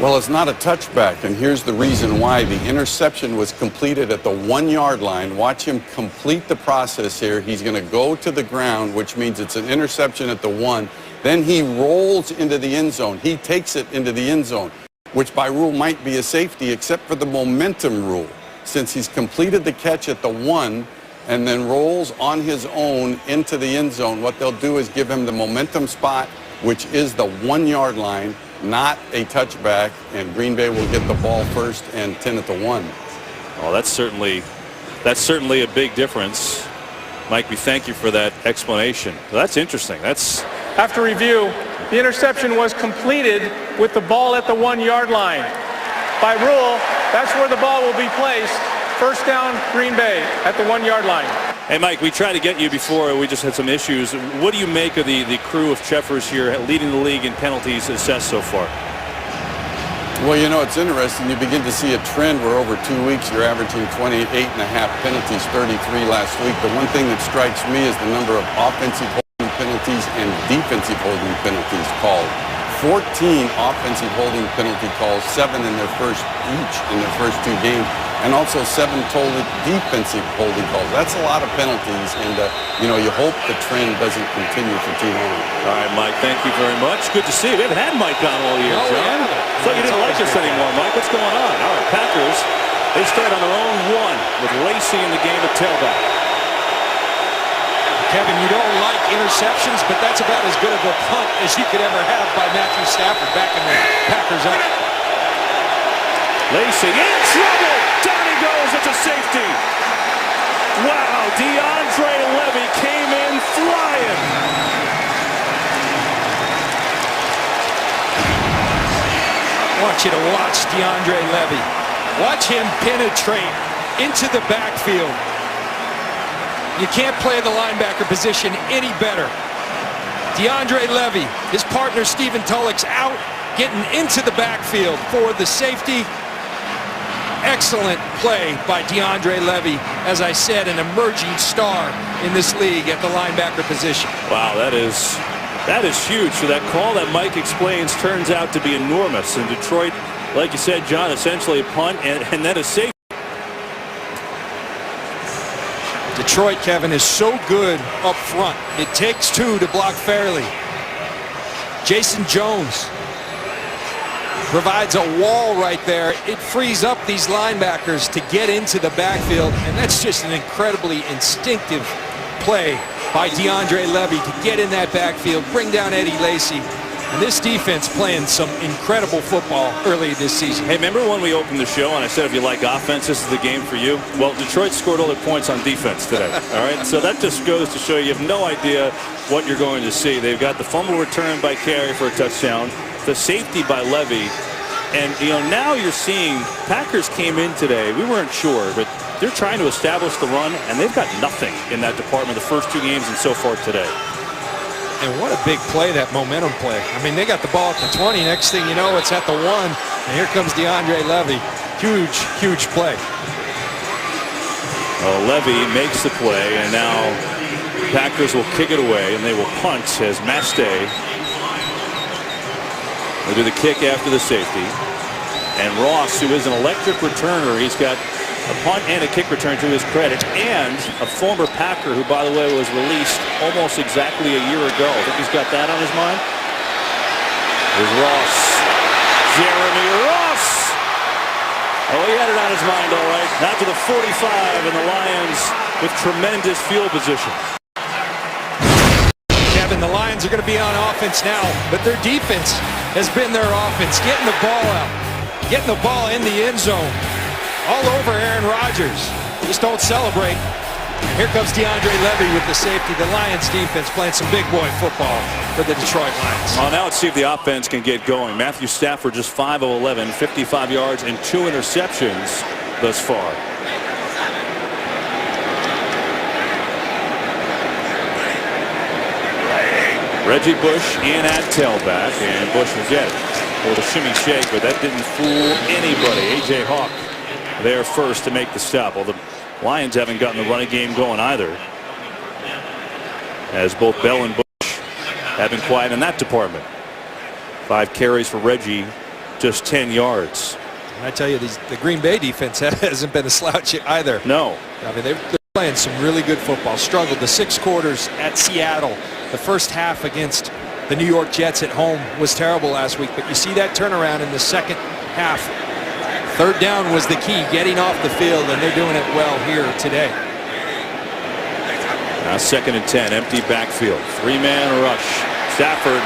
Well, it's not a touchback, and here's the reason why. The interception was completed at the 1-yard line. Watch him complete the process here. He's going to go to the ground, which means it's an interception at the 1. Then he rolls into the end zone. He takes it into the end zone, which by rule might be a safety, except for the momentum rule. Since he's completed the catch at the 1 and then rolls on his own into the end zone, what they'll do is give him the momentum spot, which is the 1-yard line, not a touchback, and Green Bay will get the ball first and 10 at the 1. Oh, that's certainly a big difference. Mike, we thank you for that explanation. Well, that's interesting. That's After review, the interception was completed with the ball at the 1-yard line. By rule, that's where the ball will be placed. First down, Green Bay at the 1-yard line. Hey, Mike, we tried to get you before. We just had some issues. What do you make of the crew of Cheffers here leading the league in penalties assessed so far? Well, you know, it's interesting. You begin to see a trend where over 2 weeks you're averaging 28.5 penalties, 33 last week. The one thing that strikes me is the number of offensive holding penalties and defensive holding penalties called. 14 offensive holding penalty calls, 7 in their first 2 games, and also 7 total defensive holding calls. That's a lot of penalties, and you hope the trend doesn't continue for too long. All right, Mike, thank you very much. Good to see you. We haven't had Mike on all year, John. Thought you didn't like us anymore, Mike. What's going on? All right, Packers, they start on their own 1 with Lacy in the game at tailback. Kevin, you don't like interceptions, but that's about as good of a punt as you could ever have by Matthew Stafford backing the Packers up. Lacy in trouble. Down he goes. It's a safety. Wow, DeAndre Levy came in flying. I want you to watch DeAndre Levy. Watch him penetrate into the backfield. You can't play the linebacker position any better. DeAndre Levy, his partner Stephen Tulloch's out, getting into the backfield for the safety. Excellent play by DeAndre Levy. As I said, an emerging star in this league at the linebacker position. Wow, that is huge. So that call that Mike explains turns out to be enormous. In Detroit, like you said, John, essentially a punt and then a safety. Detroit, Kevin, is so good up front. It takes 2 to block fairly. Jason Jones provides a wall right there. It frees up these linebackers to get into the backfield, and that's just an incredibly instinctive play by DeAndre Levy to get in that backfield, bring down Eddie Lacy. And this defense playing some incredible football early this season. Hey, remember when we opened the show and I said if you like offense, this is the game for you? Well, Detroit scored all their points on defense today. All right, so that just goes to show you have no idea what you're going to see. They've got the fumble return by Carey for a touchdown, the safety by Levy, and now you're seeing Packers came in today. We weren't sure, but they're trying to establish the run, and they've got nothing in that department the first 2 games and so far today. And what a big play, that momentum play. I mean, they got the ball at the 20. Next thing you know, it's at the 1. And here comes DeAndre Levy. Huge, huge play. Well, Levy makes the play, and now Packers will kick it away, and they will punt as Mastay will do the kick after the safety. And Ross, who is an electric returner, he's got a punt and a kick return to his credit, and a former Packer who, by the way, was released almost exactly a year ago. I think he's got that on his mind. Here's Ross. Jeremy Ross. Oh, he had it on his mind, all right. Now to the 45, and the Lions with tremendous field position. Kevin, the Lions are going to be on offense now, but their defense has been their offense, getting the ball out, getting the ball in the end zone. All over Aaron Rodgers. Just don't celebrate. Here comes DeAndre Levy with the safety. The Lions defense playing some big boy football for the Detroit Lions. Well, now let's see if the offense can get going. Matthew Stafford just 5 of 11, 55 yards and 2 interceptions thus far. Reggie Bush in at tailback, and Bush will get it. Or the shimmy shake, but that didn't fool anybody. A.J. Hawk there first to make the stop. Well, the Lions haven't gotten the running game going either, as both Bell and Bush have been quiet in that department. 5 carries for Reggie just 10 yards. And I tell you, the Green Bay defense hasn't been a slouch either. No. I mean, they're playing some really good football. Struggled the 6 quarters at Seattle. The first half against the New York Jets at home was terrible last week. But you see that turnaround in the second half. Third down was the key, getting off the field, and they're doing it well here today. Now 2nd and 10, empty backfield. 3-man rush. Stafford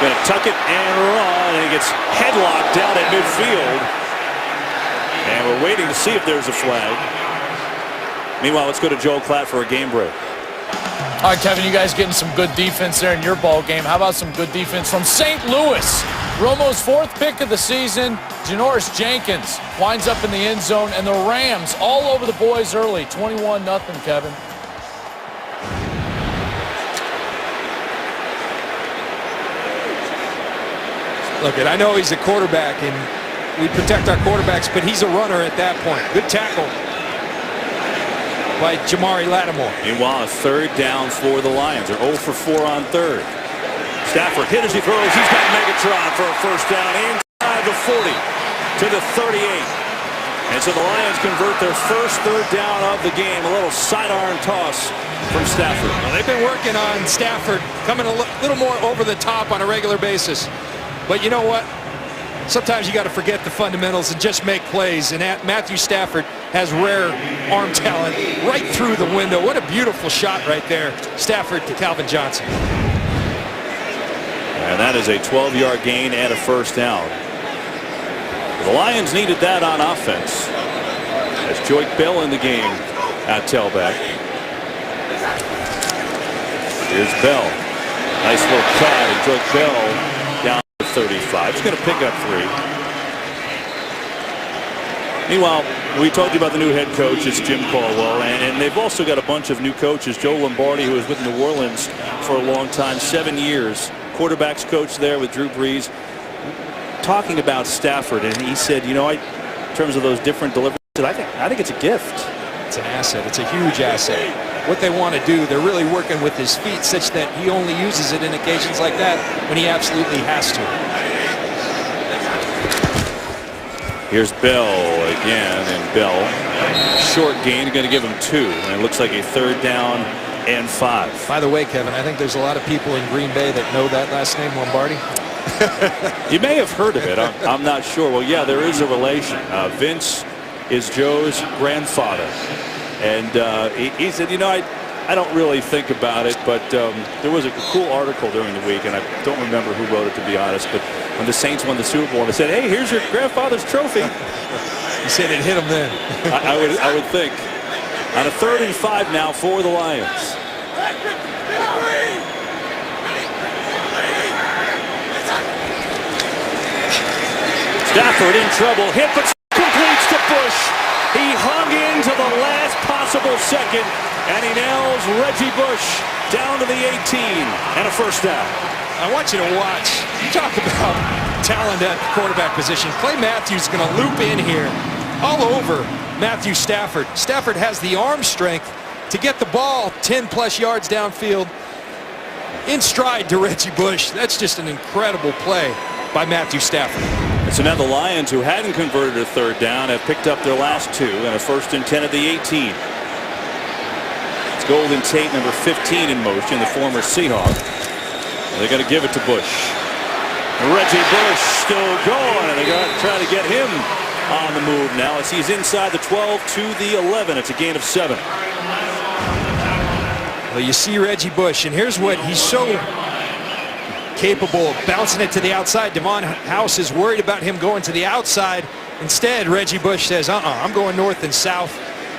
going to tuck it and run, and he gets headlocked down at midfield. And we're waiting to see if there's a flag. Meanwhile, let's go to Joel Klatt for a game break. All right, Kevin, you guys getting some good defense there in your ball game. How about some good defense from St. Louis? Romo's 4th pick of the season, Janoris Jenkins winds up in the end zone, and the Rams all over the boys early, 21-0, Kevin. Look, I know he's a quarterback, and we protect our quarterbacks, but he's a runner at that point. Good tackle by Jamari Lattimore. Meanwhile, a 3rd down for the Lions. They're 0 for 4 on 3rd. Stafford hit as he throws. He's got Megatron for a 1st down inside the 40 to the 38. And so the Lions convert their first 3rd down of the game. A little sidearm toss from Stafford. Well, they've been working on Stafford coming a little more over the top on a regular basis. But you know what? Sometimes you got to forget the fundamentals and just make plays. And Matthew Stafford has rare arm talent right through the window. What a beautiful shot right there. Stafford to Calvin Johnson. And that is a 12-yard gain and a 1st down. The Lions needed that on offense. As Joyce Bell in the game at tailback. Here's Bell. Nice little cut, and Joyce Bell down to 35. He's going to pick up 3. Meanwhile, we told you about the new head coach. It's Jim Caldwell, and they've also got a bunch of new coaches. Joe Lombardi, who was with New Orleans for a long time, 7 years. Quarterbacks coach there with Drew Brees. Talking about Stafford, and he said, you know, in terms of those different deliveries, I think it's a gift. It's an asset. It's a huge asset. What they want to do, they're really working with his feet such that he only uses it in occasions like that when he absolutely has to. Here's Bell again, and Bell, short gain, going to give him 2, and it looks like a 3rd down and 5. By the way, Kevin, I think there's a lot of people in Green Bay that know that last name, Lombardi. You may have heard of it. I'm not sure. Well, yeah, there is a relation. Vince is Joe's grandfather. And he said, you know, I don't really think about it, but there was a cool article during the week, and I don't remember who wrote it, to be honest, but when the Saints won the Super Bowl, they said, hey, here's your grandfather's trophy. He said it hit him then. I would think. On a 3rd and 5 now for the Lions. Stafford in trouble, hit, but completes to Bush. He hung in to the last possible second, and he nails Reggie Bush down to the 18 and a 1st down. I want you to watch. You talk about talent at the quarterback position. Clay Matthews is going to loop in here all over Matthew Stafford. Stafford has the arm strength to get the ball 10-plus yards downfield in stride to Reggie Bush. That's just an incredible play by Matthew Stafford. And so now the Lions, who hadn't converted a 3rd down, have picked up their last 2 and a 1st and 10 at the 18. It's Golden Tate, number 15, in motion, the former Seahawk. And they're going to give it to Bush. Reggie Bush still going, and they're going to try to get him on the move now as he's inside the 12 to the 11. It's a gain of 7. Well, you see Reggie Bush, and here's what he's so capable of, bouncing it to the outside. Devon House is worried about him going to the outside. Instead, Reggie Bush says, I'm going north and south.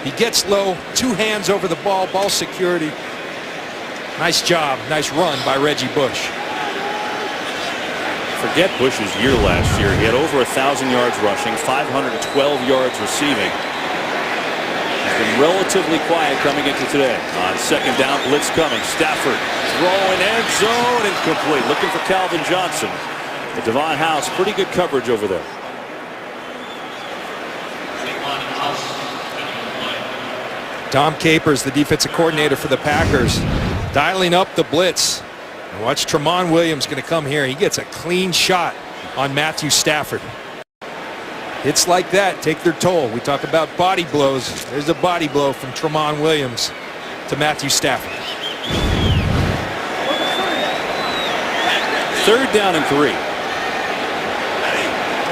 He gets low, 2 hands over the ball security. Nice job, nice run by Reggie Bush. Forget Bush's year last year. He had over 1,000 yards rushing, 512 yards receiving. He's been relatively quiet coming into today. On 2nd down, blitz coming. Stafford throwing end zone, incomplete. Looking for Calvin Johnson. But Devon House, pretty good coverage over there. Tom Capers, the defensive coordinator for the Packers, dialing up the blitz. And watch Tramon Williams going to come here. He gets a clean shot on Matthew Stafford. Hits like that take their toll. We talk about body blows. There's a body blow from Tramon Williams to Matthew Stafford. 3rd down and 3.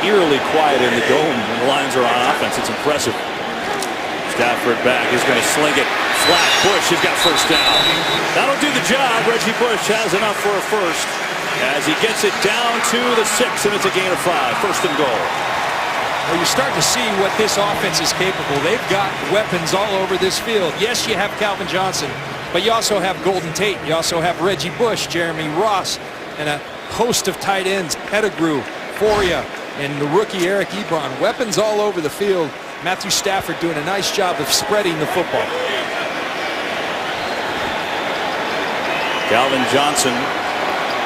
Eerily quiet in the dome. The Lions are on offense. It's impressive. Stafford back. He's going to sling it. Flat. Bush has got first down. That'll do the job. Reggie Bush has enough for a first as he gets it down to the 6, and it's a gain of 5. 1st and goal. Well, you're starting to see what this offense is capable. They've got weapons all over this field. Yes, you have Calvin Johnson, but you also have Golden Tate. You also have Reggie Bush, Jeremy Ross, and a host of tight ends, Pettigrew, Foria, and the rookie Eric Ebron. Weapons all over the field. Matthew Stafford doing a nice job of spreading the football. Calvin Johnson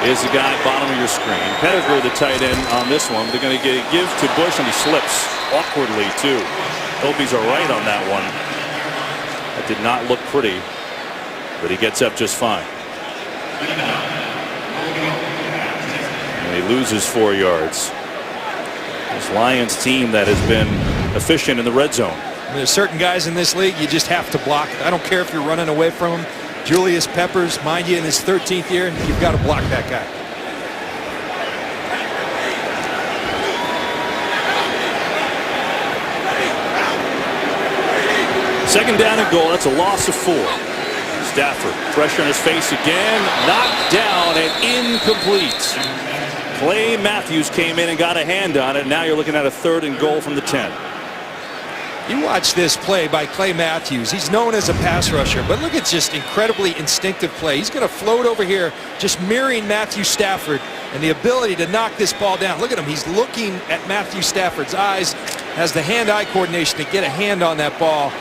is the guy bottom of your screen. Pettigrew, the tight end on this one. They're going to give to Bush, and he slips awkwardly, too. Hope he's all right on that one. That did not look pretty, but he gets up just fine. And he loses 4 yards. This Lions team that has been efficient in the red zone. There's certain guys in this league you just have to block. I don't care if you're running away from them. Julius Peppers, mind you, in his 13th year, you've got to block that guy. Second down and goal. That's a loss of 4. Stafford, pressure in his face again. Knocked down and incomplete. Clay Matthews came in and got a hand on it. Now you're looking at a 3rd and goal from the 10. You watch this play by Clay Matthews. He's known as a pass rusher, but look at just incredibly instinctive play. He's going to float over here, just mirroring Matthew Stafford and the ability to knock this ball down. Look at him. He's looking at Matthew Stafford's eyes, has the hand-eye coordination to get a hand on that ball.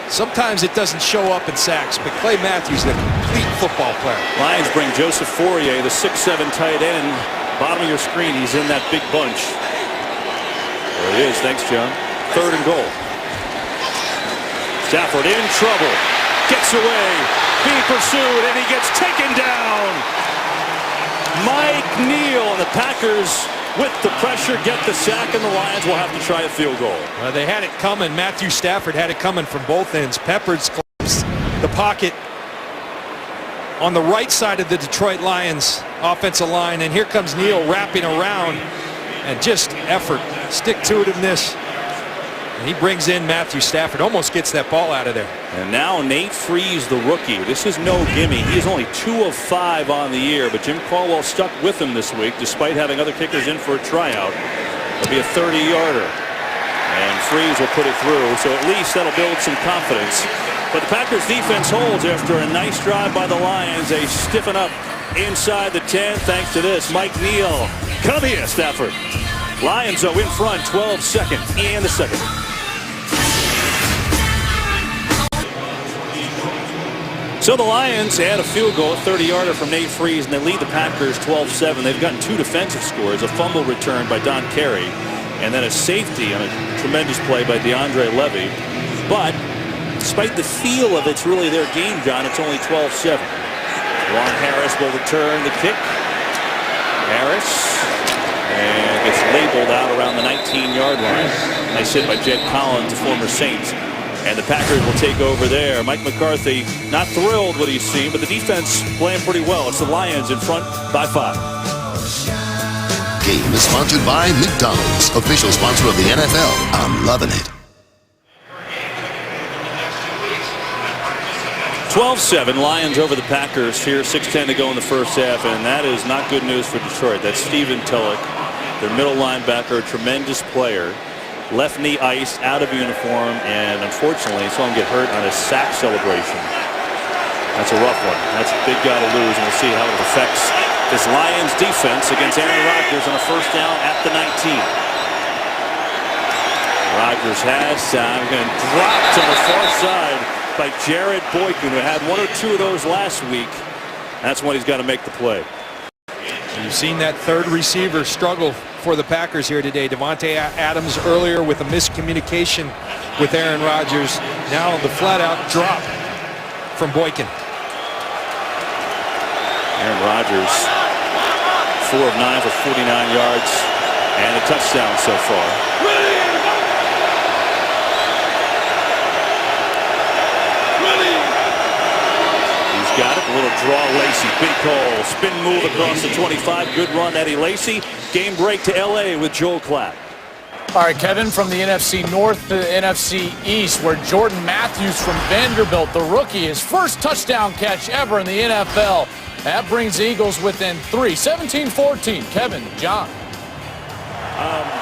Sometimes it doesn't show up in sacks, but Clay Matthews is a complete football player. Lions bring Joseph Fourier, the 6'7" tight end. Bottom of your screen, he's in that big bunch. There he is. Thanks, John. 3rd and goal. Stafford in trouble, gets away, being pursued, and he gets taken down. Mike Neal and the Packers with the pressure get the sack, and the Lions will have to try a field goal. They had it coming. Matthew Stafford had it coming from both ends. Peppers collapsed the pocket on the right side of the Detroit Lions offensive line, and here comes Neal wrapping around, and just effort, stick-to-itiveness. And he brings in Matthew Stafford, almost gets that ball out of there. And now Nate Freese, the rookie. This is no gimme. He is only 2 of 5 on the year, but Jim Caldwell stuck with him this week despite having other kickers in for a tryout. It'll be a 30-yarder. And Freese will put it through, so at least that'll build some confidence. But the Packers defense holds after a nice drive by the Lions. They stiffen up inside the 10 thanks to this. Mike Neal. Come here, Stafford. Lions though in front, 12 seconds in the second. So the Lions add a field goal, a 30-yarder from Nate Freese, and they lead the Packers 12-7. They've gotten 2 defensive scores, a fumble return by Don Carey, and then a safety on a tremendous play by DeAndre Levy. But despite the feel of it's really their game, John, it's only 12-7. Juan Harris will return the kick. Harris, and gets labeled out around the 19-yard line. Nice hit by Jed Collins, a former Saint. And the Packers will take over there. Mike McCarthy not thrilled what he's seen, but the defense playing pretty well. It's the Lions in front by 5. Game is sponsored by McDonald's, official sponsor of the NFL. I'm loving it. 12-7, Lions over the Packers here. 6:10 to go in the first half, and that is not good news for Detroit. That's Steven Tulloch, their middle linebacker, a tremendous player. Left knee iced, out of uniform, and unfortunately saw him get hurt on his sack celebration. That's a rough one. That's a big guy to lose, and we'll see how it affects this Lions defense against Aaron Rodgers on a first down at the 19. Rodgers has time, and dropped on the far side by Jared Boykin, who had 1 or 2 of those last week. That's when he's got to make the play. You've seen that third receiver struggle for the Packers here today. Devontae Adams earlier with a miscommunication with Aaron Rodgers. Now the flat-out drop from Boykin. Aaron Rodgers, 4 of 9 for 49 yards and a touchdown so far. draw Lacy. Big hole. Spin move across the 25. Good run, Eddie Lacy. Game break to L.A. with Joel Klatt. All right, Kevin, from the NFC North to the NFC East, where Jordan Matthews from Vanderbilt, the rookie, his first touchdown catch ever in the NFL. That brings the Eagles within 3, 17-14. Kevin, John.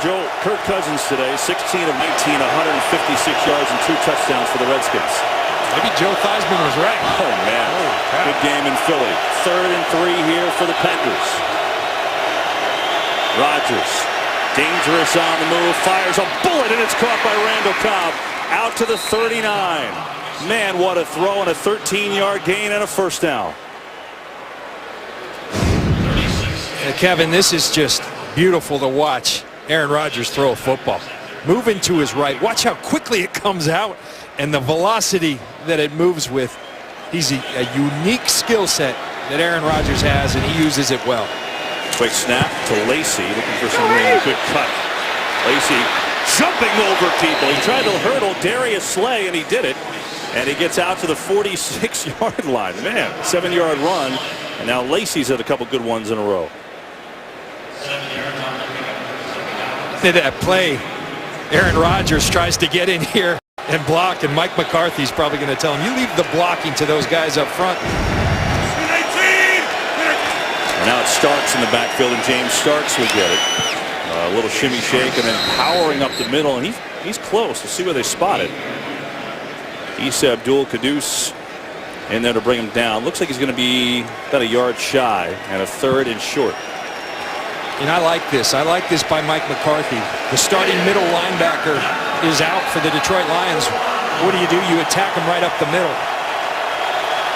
Joel, Kirk Cousins today, 16 of 19, 156 yards and 2 touchdowns for the Redskins. Maybe Joe Theismann was right. Oh, man. Good game in Philly. 3rd and 3 here for the Packers. Rodgers, dangerous on the move, fires a bullet, and it's caught by Randall Cobb. Out to the 39. Man, what a throw, and a 13-yard gain and a first down. Kevin, this is just beautiful to watch Aaron Rodgers throw a football. Moving to his right. Watch how quickly it comes out and the velocity that it moves with. He's a unique skill set that Aaron Rodgers has, and he uses it well. Quick snap to Lacy, looking for some really good cut. Lacy jumping over people. He tried to hurdle Darius Slay, and he did it. And he gets out to the 46-yard line. Man, 7-yard run. And now Lacy's had a couple good ones in a row. That play, Aaron Rodgers tries to get in here and block, and Mike McCarthy's probably going to tell him, you leave the blocking to those guys up front. And now it's Starks in the backfield, and James Starks will get it. A little shimmy shake, and then powering up the middle, and he's close. We'll see where they spot it. Issa Abdul Quddus in there to bring him down. Looks like he's going to be about a yard shy, and a 3rd and short. And I like this. I like this by Mike McCarthy. The starting middle linebacker is out for the Detroit Lions. What do? You attack him right up the middle,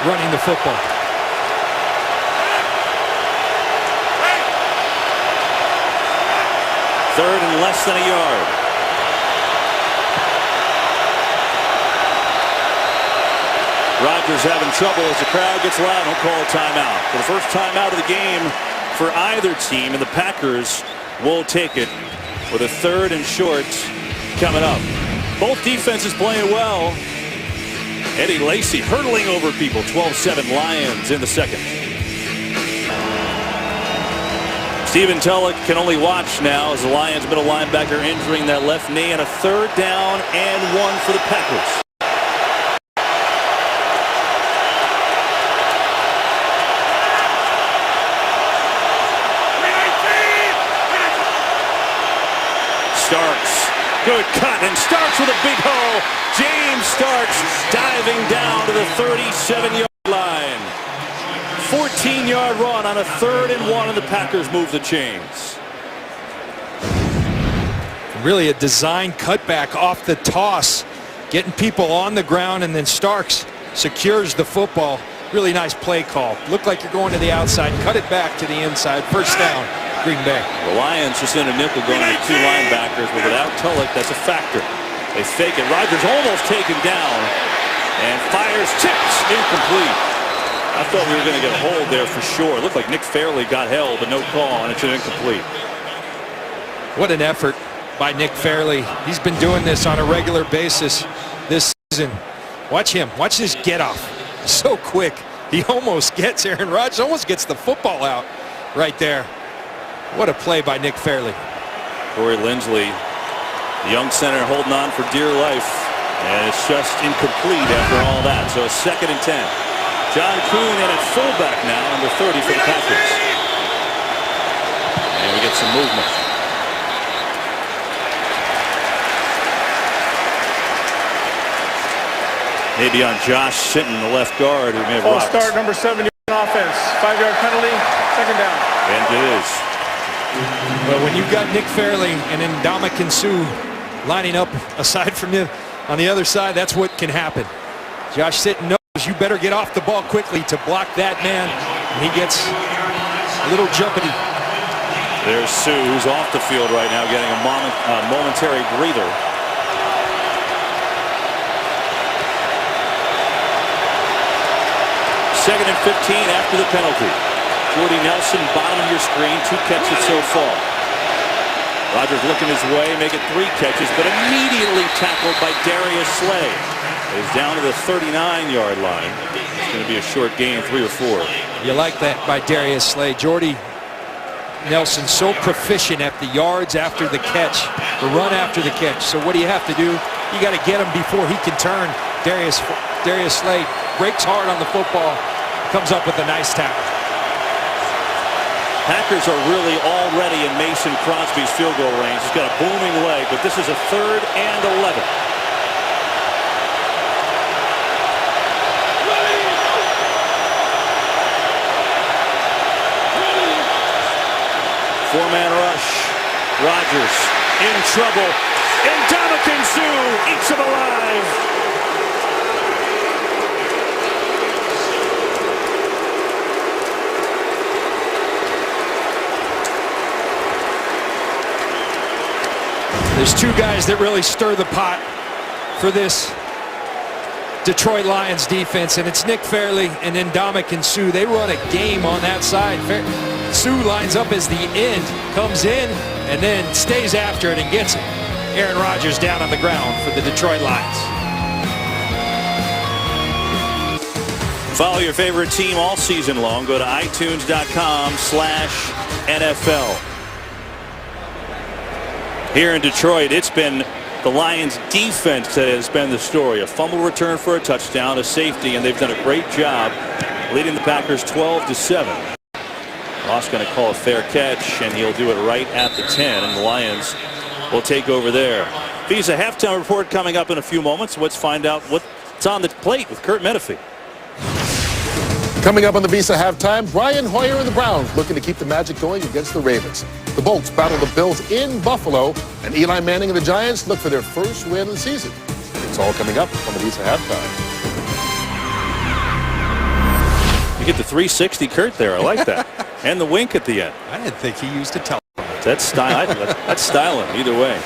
running the football. Third and less than a yard. Rodgers having trouble as the crowd gets loud. He'll call a timeout. For the first timeout of the game for either team, and the Packers will take it with a 3rd and short coming up. Both defenses playing well. Eddie Lacy hurdling over people. 12-7 Lions in the second. Stephen Tulloch can only watch now as the Lions middle linebacker injuring that left knee, and a 3rd down and 1 for the Packers. Starks, good cut, and Starks with a big hole. James Starks diving down to the 37-yard line. 14-yard run on a 3rd and 1, and the Packers move the chains. Really a design cutback off the toss, getting people on the ground, and then Starks secures the football. Really nice play call. Looked like you're going to the outside, cut it back to the inside. First down, Green Bay. The Lions just in a nickel going to 2 linebackers, but without Tulloch, that's a factor. They fake it. Rodgers almost taken down and fires, tips, incomplete. I thought we were going to get a hold there for sure. It looked like Nick Fairley got held, but no call, and it's an incomplete. What an effort by Nick Fairley. He's been doing this on a regular basis this season. Watch him. Watch this get off. So quick. He almost gets Aaron Rodgers, almost gets the football out right there. What a play by Nick Fairley. Corey Linsley, the young center, holding on for dear life, and it's just incomplete after all that. So a 2nd and 10. John Kuhn in at fullback now, number 30 for the Packers. And we get some movement. Maybe on Josh Sitton, the left guard, who may have False rocked. start, number 7 on offense. 5-yard penalty, 2nd down. And it is. Well, when you've got Nick Fairley and then Ndamukong Suh lining up aside from you on the other side, that's what can happen. Josh Sitton knows you better get off the ball quickly to block that man, and he gets a little jumpity. There's Suh, who's off the field right now, getting a momentary breather. Second and 15 after the penalty. Jordy Nelson, bottom of your screen, 2 catches so far. Rodgers looking his way, making 3 catches, but immediately tackled by Darius Slay. He's down to the 39-yard line. It's going to be a short gain, 3 or 4. You like that by Darius Slay. Jordy Nelson so proficient at the yards after the catch, the run after the catch. So what do you have to do? You got to get him before he can turn. Darius Slay breaks hard on the football, comes up with a nice tackle. Packers are really already in Mason Crosby's field goal range. He's got a booming leg, but this is a 3rd and 11. Four-man rush. Rodgers in trouble. And Ndamukong Suh eats him alive. There's 2 guys that really stir the pot for this Detroit Lions defense, and it's Nick Fairley and then Ndamukong Suh. They run a game on that side. Suh lines up as the end, comes in, and then stays after it and gets it. Aaron Rodgers down on the ground for the Detroit Lions. Follow your favorite team all season long. Go to itunes.com/NFL. Here in Detroit, it's been the Lions defense that has been the story. A fumble return for a touchdown, a safety, and they've done a great job leading the Packers 12-7. Ross going to call a fair catch, and he'll do it right at the 10, and the Lions will take over there. Visa halftime report coming up in a few moments. Let's find out what's on the plate with Kurt Menefee. Coming up on the Visa halftime, Brian Hoyer and the Browns looking to keep the magic going against the Ravens. The Bolts battle the Bills in Buffalo, and Eli Manning and the Giants look for their first win of the season. It's all coming up on the Visa halftime. You get the 360 Kurt there. I like that. And the wink at the end. I didn't think he used a telephone. That's style. That's styling either way.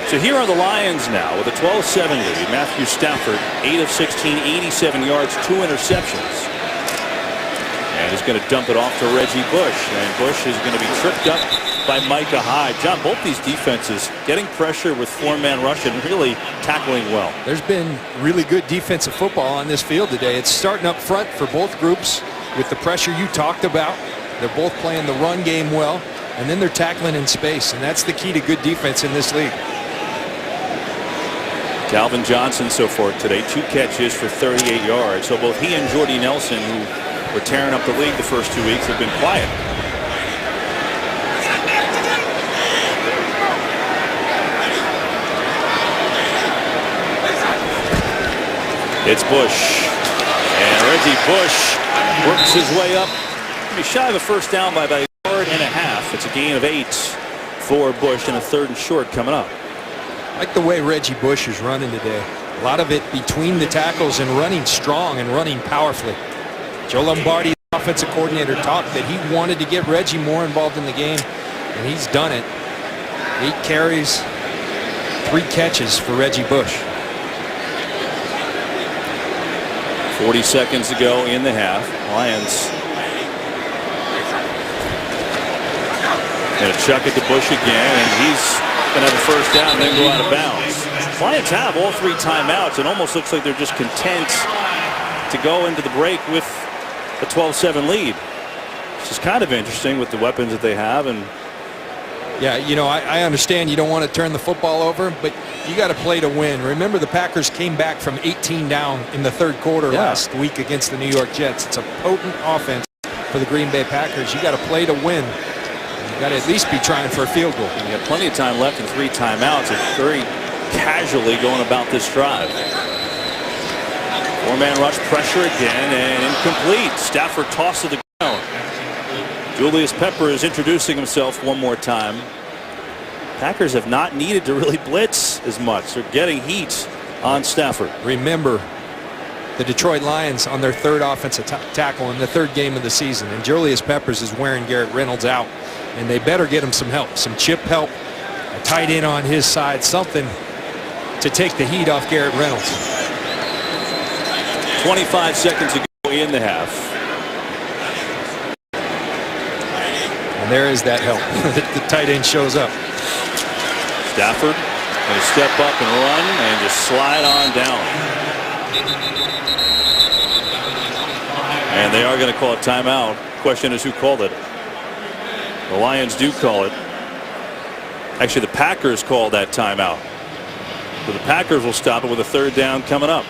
So here are the Lions now with a 12-7 lead. Matthew Stafford, 8 of 16, 87 yards, 2 interceptions. And he's going to dump it off to Reggie Bush. And Bush is going to be tripped up by Micah Hyde. John, both these defenses getting pressure with 4-man rush and really tackling well. There's been really good defensive football on this field today. It's starting up front for both groups with the pressure you talked about. They're both playing the run game well, and then they're tackling in space, and that's the key to good defense in this league. Calvin Johnson so far today, 2 catches for 38 yards. So both he and Jordy Nelson, who were tearing up the league the first 2 weeks, have been quiet. It's Bush. And Reggie Bush works his way up. He's shy of a first down by about 1.5 yards. It's a gain of 8 for Bush and a 3rd and short coming up. I like the way Reggie Bush is running today. A lot of it between the tackles and running strong and running powerfully. Joe Lombardi, the offensive coordinator, talked that he wanted to get Reggie more involved in the game, and he's done it. 8 carries, 3 catches for Reggie Bush. 40 seconds to go in the half. Lions going to chuck it to Bush again, and he's going to have a first down and then go out of bounds. Lions have all 3 timeouts. It almost looks like they're just content to go into the break with a 12-7 lead. This is kind of interesting with the weapons that they have. And yeah, you know, I understand you don't want to turn the football over, but you got to play to win. Remember, the Packers came back from 18 down in the 3rd quarter last week against the New York Jets. It's a potent offense for the Green Bay Packers. You got to play to win. You got to at least be trying for a field goal. You got plenty of time left and 3 timeouts. It's very casually going about this drive. 4-man rush, pressure again, and incomplete. Stafford tossed to the ground. Julius Pepper is introducing himself one more time. Packers have not needed to really blitz as much. They're getting heat on Stafford. Remember, the Detroit Lions on their 3rd offensive tackle in the 3rd game of the season, and Julius Peppers is wearing Garrett Reynolds out, and they better get him some help, some chip help, a tight end on his side, something to take the heat off Garrett Reynolds. 25 seconds to go in the half. And there is that help. The tight end shows up. Stafford going to step up and run and just slide on down. And they are going to call a timeout. Question is who called it. The Lions do call it. Actually, the Packers called that timeout. So the Packers will stop it with a third down coming up.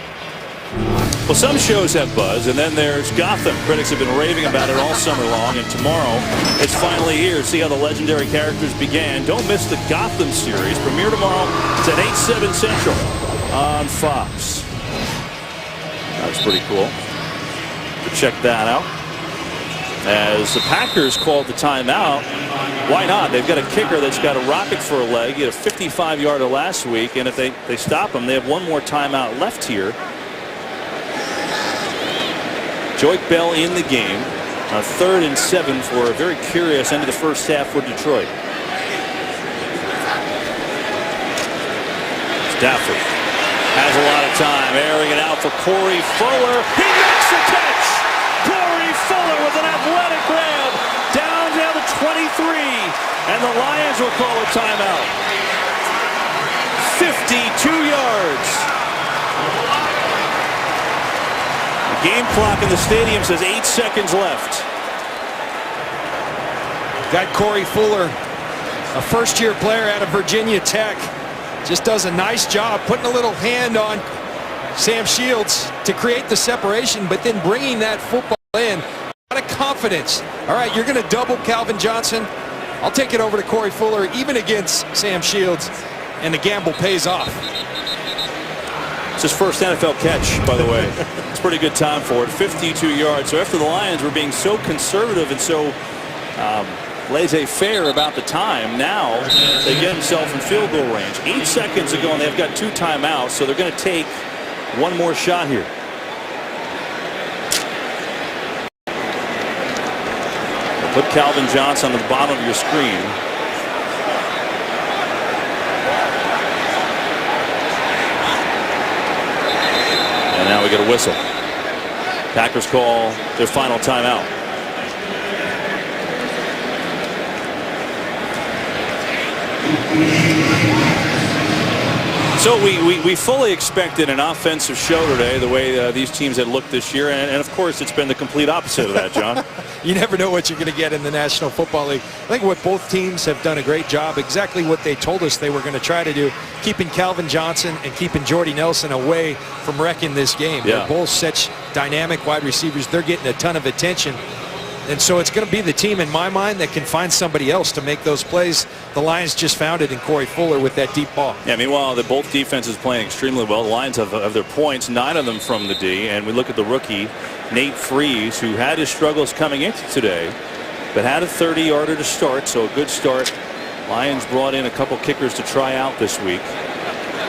Well, some shows have buzz, and then there's Gotham. Critics have been raving about it all summer long, and tomorrow it's finally here. See how the legendary characters began. Don't miss the Gotham series. Premiere tomorrow. It's at 8/7 Central on Fox. That's pretty cool. Check that out. As the Packers called the timeout, why not? They've got a kicker that's got a rocket for a leg. He had a 55-yarder last week, and if they stop him, they have one more timeout left here. Joyke Bell in the game. A 3rd and 7 for a very curious end of the first half for Detroit. Stafford has a lot of time, airing it out for Corey Fuller. He makes the catch! Corey Fuller with an athletic grab down the 23, and the Lions will call a timeout. 52 yards. The game clock in the stadium says 8 seconds left. Got Corey Fuller, a first-year player out of Virginia Tech. Just does a nice job putting a little hand on Sam Shields to create the separation, but then bringing that football in. A lot of confidence. All right, you're going to double Calvin Johnson. I'll take it over to Corey Fuller, even against Sam Shields, and the gamble pays off. It's his first NFL catch, by the way. It's a pretty good time for it. 52 yards. So after the Lions were being so conservative and so laissez-faire about the time, now they get themselves in field goal range. 8 seconds ago, and they've got 2 timeouts, so they're going to take one more shot here. Put Calvin Johnson on the bottom of your screen. And now we get a whistle. Packers call their final timeout. So we fully expected an offensive show today, the way these teams had looked this year, and of course it's been the complete opposite of that, John. You never know what you're going to get in the National Football League. I think what both teams have done a great job, exactly what they told us they were going to try to do, keeping Calvin Johnson and keeping Jordy Nelson away from wrecking this game. Yeah. They're both such dynamic wide receivers. They're getting a ton of attention. And so it's going to be the team, in my mind, that can find somebody else to make those plays. The Lions just found it in Corey Fuller with that deep ball. Yeah, meanwhile, both defenses playing extremely well. The Lions have their points, 9 of them from the D. And we look at the rookie, Nate Freese, who had his struggles coming into today, but had a 30-yarder to start, so a good start. Lions brought in a couple kickers to try out this week.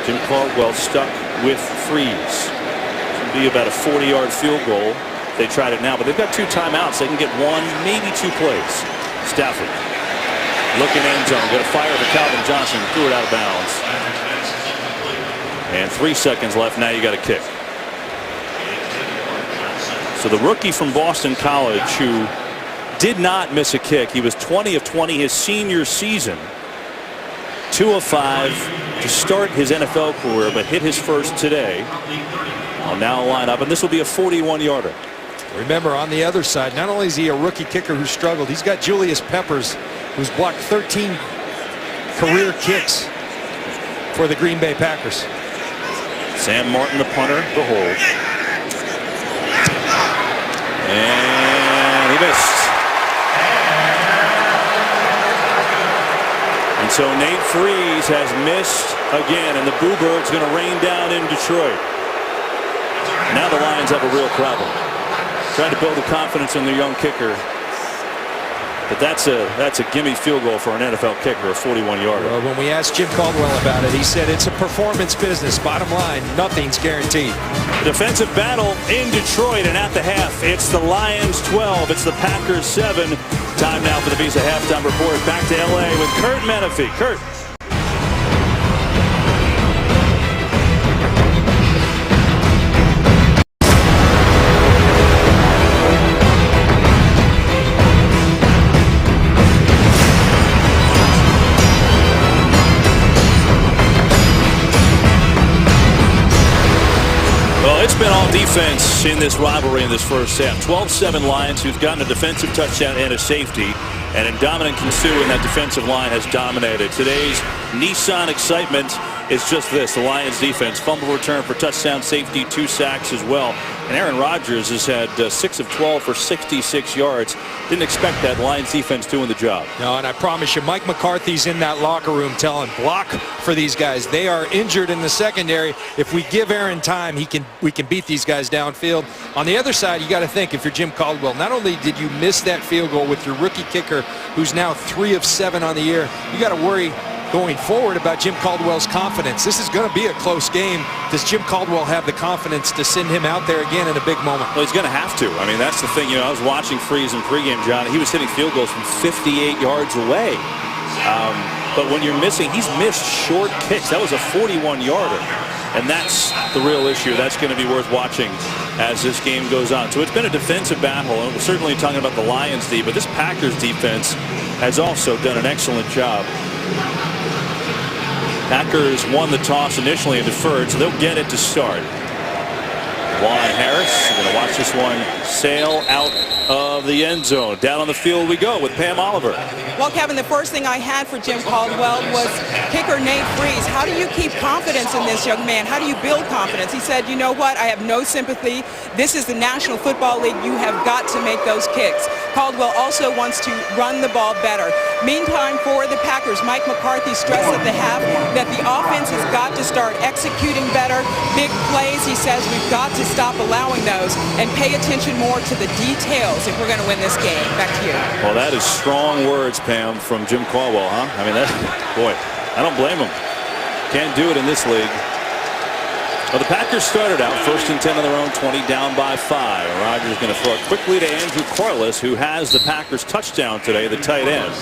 Jim Caldwell stuck with Freese. It'll be about a 40-yard field goal. They tried it now, but they've got 2 timeouts. They can get 1, maybe 2 plays. Stafford looking end zone. Got a fire to Calvin Johnson. Threw it out of bounds. And 3 seconds left. Now you got a kick. So the rookie from Boston College, who did not miss a kick. He was 20 of 20 his senior season. 2 of 5 to start his NFL career, but hit his first today. I'll now line up, and this will be a 41-yarder. Remember, on the other side, not only is he a rookie kicker who struggled, he's got Julius Peppers, who's blocked 13 career kicks for the Green Bay Packers. Sam Martin, the punter, the hold. And he missed. And so Nate Freese has missed again, and the Boo Bird's going to rain down in Detroit. Now the Lions have a real problem. Trying to build the confidence in their young kicker. But that's a gimme field goal for an NFL kicker, a 41-yarder. Well, when we asked Jim Caldwell about it, he said it's a performance business. Bottom line, nothing's guaranteed. Defensive battle in Detroit, and at the half, it's the Lions 12. It's the Packers 7. Time now for the Visa Halftime Report. Back to L.A. with Kurt Menefee. Kurt. been all defense in this rivalry in this first half. 12-7 Lions, who've gotten a defensive touchdown and a safety. And Indominant Kinsu in that defensive line has dominated. Today's Nissan excitement is just this. The Lions defense, fumble return for touchdown, safety, 2 sacks as well. And Aaron Rodgers has had 6 of 12 for 66 yards. Didn't expect that. Lions defense doing the job. No, and I promise you, Mike McCarthy's in that locker room telling block for these guys. They are injured in the secondary. If we give Aaron time, we can beat these guys downfield. On the other side, you got to think, if you're Jim Caldwell, not only did you miss that field goal with your rookie kicker, who's now 3 of 7 on the year, you got to worry going forward about Jim Caldwell's confidence. This is going to be a close game. Does Jim Caldwell have the confidence to send him out there again in a big moment? Well, he's going to have to. I mean, that's the thing. I was watching Freeze in pregame, John. He was hitting field goals from 58 yards away. But when you're missing, he's missed short kicks. That was a 41-yarder. And that's the real issue. That's going to be worth watching as this game goes on. So it's been a defensive battle, and we're certainly talking about the Lions D, but this Packers defense has also done an excellent job. Packers won the toss initially and deferred, so they'll get it to start. Juan Harris, we're going to watch this one sail out of the end zone. Down on the field we go with Pam Oliver. Well, Kevin, the first thing I had for Jim Caldwell was kicker Nate Freeze. How do you keep confidence in this young man? How do you build confidence? He said, you know what, I have no sympathy. This is the National Football League. You have got to make those kicks. Caldwell also wants to run the ball better. Meantime, for the Packers, Mike McCarthy stressed at the half that the offense has got to start executing better. Big plays, he says, we've got to stop allowing those and pay attention more to the details if we're going to win this game. Back to you. Well, that is strong words, Pam, from Jim Caldwell, huh? I mean, boy, I don't blame him. Can't do it in this league. Well, the Packers started out 1st and 10 on their own, 20 down by 5. Rodgers going to throw it quickly to Andrew Corliss, who has the Packers touchdown today, the tight end.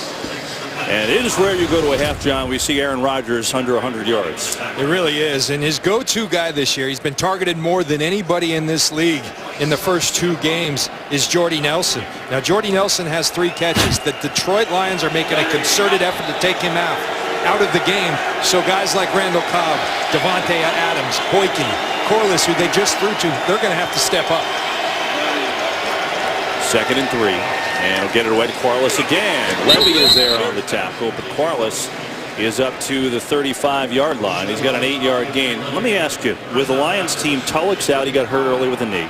And it is rare you go to a half, John, we see Aaron Rodgers under 100 yards. It really is. And his go-to guy this year, he's been targeted more than anybody in this league in the first 2 games, is Jordy Nelson. Now, Jordy Nelson has 3 catches. The Detroit Lions are making a concerted effort to take him out of the game. So guys like Randall Cobb, Devontae Adams, Boykin, Corliss, who they just threw to, they're going to have to step up. 2nd and 3. And he'll get it away to Corliss again. Levy is there on the tackle, but Corliss is up to the 35-yard line. He's got an 8-yard gain. Let me ask you, with the Lions team, Tulloch's out. He got hurt early with a knee.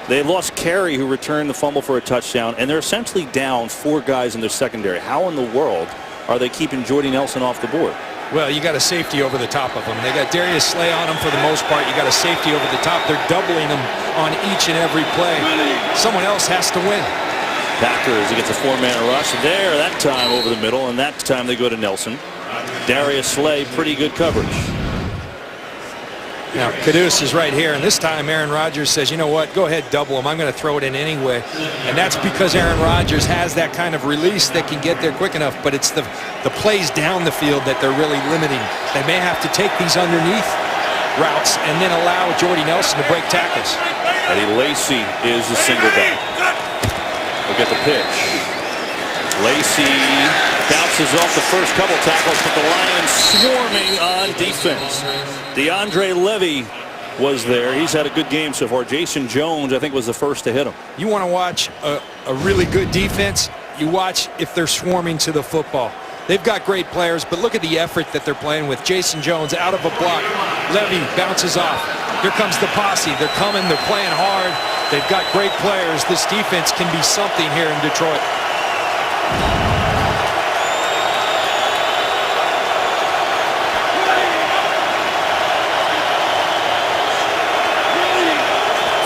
They lost Carey, who returned the fumble for a touchdown, and they're essentially down 4 guys in their secondary. How in the world are they keeping Jordy Nelson off the board? Well, you got a safety over the top of them. They got Darius Slay on them for the most part. You got a safety over the top. They're doubling them on each and every play. Someone else has to win. Packers, he gets a 4-man rush there that time over the middle, and that time they go to Nelson. Darius Slay, pretty good coverage. Now, Caduce is right here, and this time Aaron Rodgers says, you know what, go ahead, double him. I'm going to throw it in anyway. And that's because Aaron Rodgers has that kind of release that can get there quick enough, but it's the plays down the field that they're really limiting. They may have to take these underneath routes and then allow Jordy Nelson to break tackles. Eddie Lacy is the single back. Look at the pitch. Lacy bounces off the first couple tackles, but the Lions swarming on defense. DeAndre Levy was there. He's had a good game so far. Jason Jones, I think, was the first to hit him. You want to watch a really good defense, you watch if they're swarming to the football. They've got great players, but look at the effort that they're playing with. Jason Jones out of a block. Levy bounces off. Here comes the posse. They're coming. They're playing hard. They've got great players. This defense can be something here in Detroit.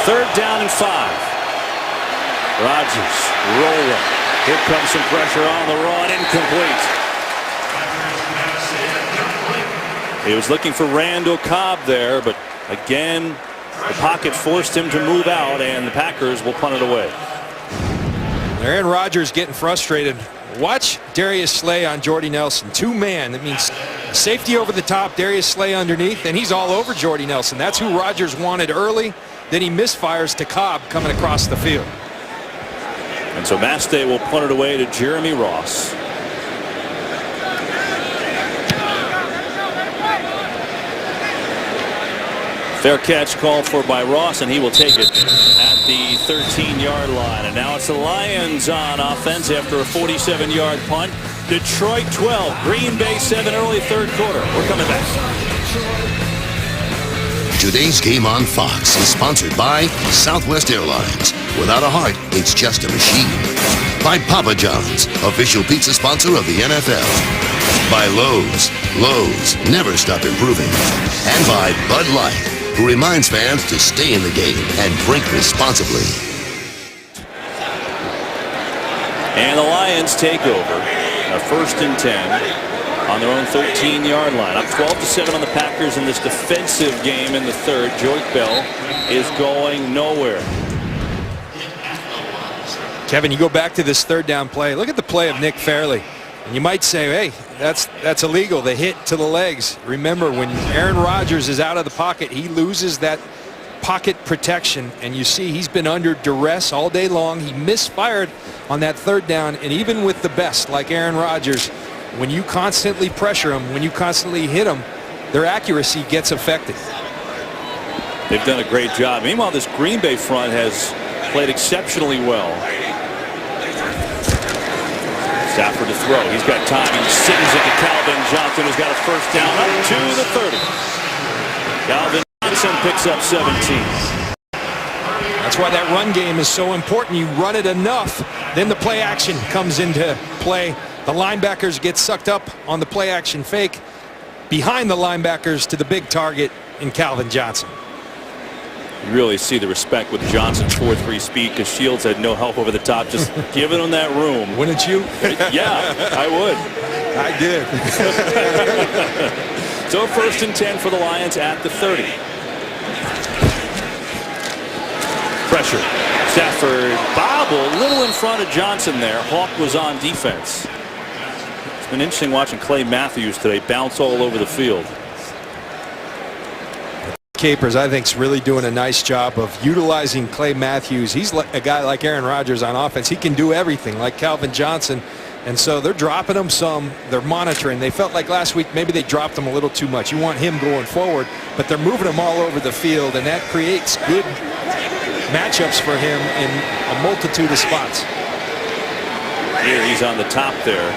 Third down and 5. Rodgers rolling. Here comes some pressure on the run. Incomplete. He was looking for Randall Cobb there, but again, the pocket forced him to move out, and the Packers will punt it away. Aaron Rodgers getting frustrated. Watch Darius Slay on Jordy Nelson. 2-man. That means safety over the top, Darius Slay underneath, and he's all over Jordy Nelson. That's who Rodgers wanted early. Then he misfires to Cobb coming across the field. And so Mastay will punt it away to Jeremy Ross. Fair catch called for by Ross, and he will take it at the 13-yard line. And now it's the Lions on offense after a 47-yard punt. Detroit 12, Green Bay 7, early third quarter. We're coming back. Today's game on Fox is sponsored by Southwest Airlines. Without a heart, it's just a machine. By Papa John's, official pizza sponsor of the NFL. By Lowe's. Lowe's, never stop improving. And by Bud Light, who reminds fans to stay in the game and drink responsibly. And the Lions take over. A 1st and 10 on their own 13-yard line. Up 12-7 on the Packers in this defensive game in the third. Joique Bell is going nowhere. Kevin, you go back to this third down play. Look at the play of Nick Fairley. And you might say, hey, that's illegal. The hit to the legs. Remember, when Aaron Rodgers is out of the pocket, he loses that pocket protection. And you see he's been under duress all day long. He misfired on that third down. And even with the best, like Aaron Rodgers, when you constantly pressure them, when you constantly hit them, their accuracy gets affected. They've done a great job. Meanwhile, this Green Bay front has played exceptionally well. Stafford to throw. He's got time. He sends it to Calvin Johnson, who's got a first down up to the 30. Calvin Johnson picks up 17. That's why that run game is so important. You run it enough, then the play action comes into play. The linebackers get sucked up on the play action fake behind the linebackers to the big target in Calvin Johnson. You really see the respect with Johnson's 4.3 speed, because Shields had no help over the top, just giving him that room. Wouldn't you? Yeah, I would. I did. So 1st and 10 for the Lions at the 30. Pressure. Stafford bobble, a little in front of Johnson there. Hawk was on defense. It's been interesting watching Clay Matthews today bounce all over the field. Capers, I think, is really doing a nice job of utilizing Clay Matthews. He's a guy like Aaron Rodgers on offense. He can do everything like Calvin Johnson. And so they're dropping him some. They're monitoring. They felt like last week maybe they dropped him a little too much. You want him going forward, but they're moving him all over the field, and that creates good matchups for him in a multitude of spots. Here he's on the top there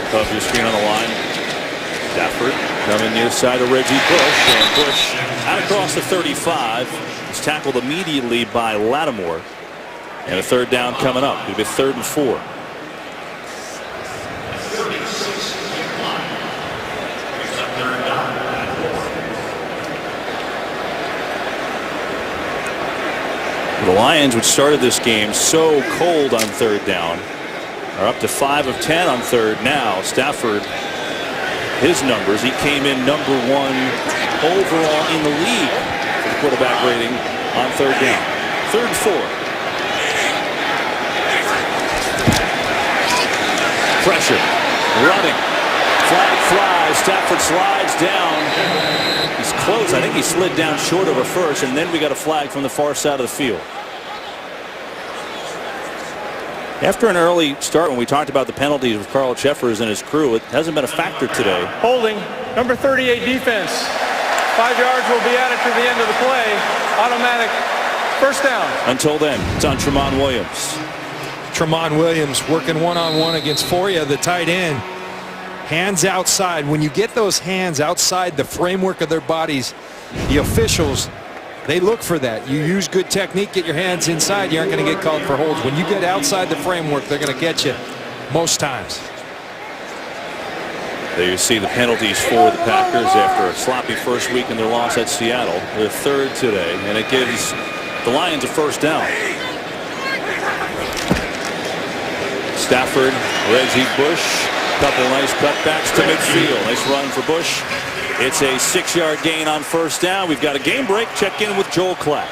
above your screen on the line. Stafford coming near side of Reggie Bush, and Bush out across the 35. He's tackled immediately by Lattimore, and a third down coming up. It'll be 3rd and 4. The Lions, which started this game so cold on third down, are up to 5 of 10 on third now. Stafford, his numbers, he came in #1 overall in the league for the quarterback rating on third down. 3rd and 4. Pressure, running, flag flies. Stafford slides down. He's close. I think he slid down short of a first, and then we got a flag from the far side of the field. After an early start, when we talked about the penalties with Carl Cheffers and his crew, it hasn't been a factor today. Holding, number 38 defense. 5 yards will be added to the end of the play. Automatic first down. Until then, it's on Tramon Williams. Tramon Williams working one-on-one against Foria, the tight end. Hands outside. When you get those hands outside the framework of their bodies, the officials, they look for that. You use good technique, get your hands inside, you aren't going to get called for holds. When you get outside the framework, they're going to get you most times. There you see the penalties for the Packers after a sloppy first week in their loss at Seattle. Their 3rd today, and it gives the Lions a first down. Stafford, Reggie Bush, couple nice cutbacks to midfield. Nice run for Bush. It's a 6-yard gain on first down. We've got a game break. Check in with Joel Klatt.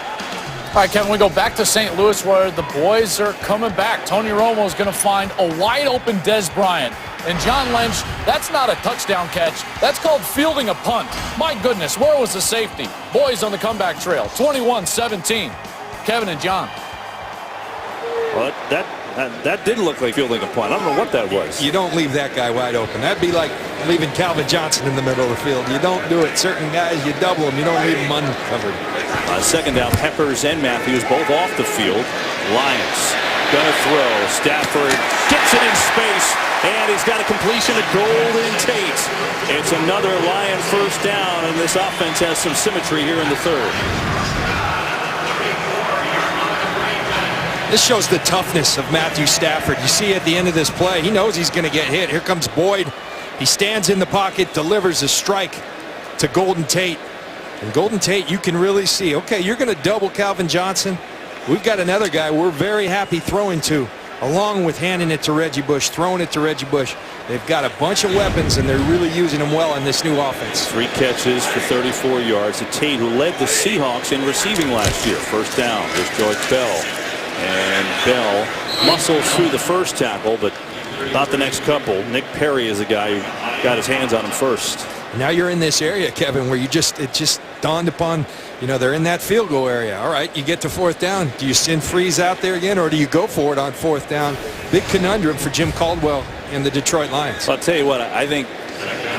All right, Kevin, we go back to St. Louis where the boys are coming back. Tony Romo is going to find a wide-open Des Bryant. And John Lynch, that's not a touchdown catch. That's called fielding a punt. My goodness, where was the safety? Boys on the comeback trail, 21-17. Kevin and John. Well, that That did look like fielding a punt. I don't know what that was. You don't leave that guy wide open. That'd be like leaving Calvin Johnson in the middle of the field. You don't do it. Certain guys, you double them. You don't leave them uncovered. Second down, Peppers and Matthews both off the field. Lions gonna throw. Stafford gets it in space, and he's got a completion to Golden Tate. It's another Lion first down, and this offense has some symmetry here in the third. This shows the toughness of Matthew Stafford. You see at the end of this play, he knows he's going to get hit. Here comes Boyd. He stands in the pocket, delivers a strike to Golden Tate. And Golden Tate, you can really see, okay, you're going to double Calvin Johnson. We've got another guy we're very happy throwing to, along with handing it to Reggie Bush, throwing it to Reggie Bush. They've got a bunch of weapons, and they're really using them well in this new offense. 3 catches for 34 yards. To Tate, who led the Seahawks in receiving last year. First down. Here's George Bell. And Bell muscles through the first tackle, but not the next couple. Nick Perry is the guy who got his hands on him first. Now you're in this area, Kevin, where it just dawned upon, they're in that field goal area. All right, you get to fourth down. Do you send Freeze out there again, or do you go for it on fourth down? Big conundrum for Jim Caldwell and the Detroit Lions. I'll tell you what, I think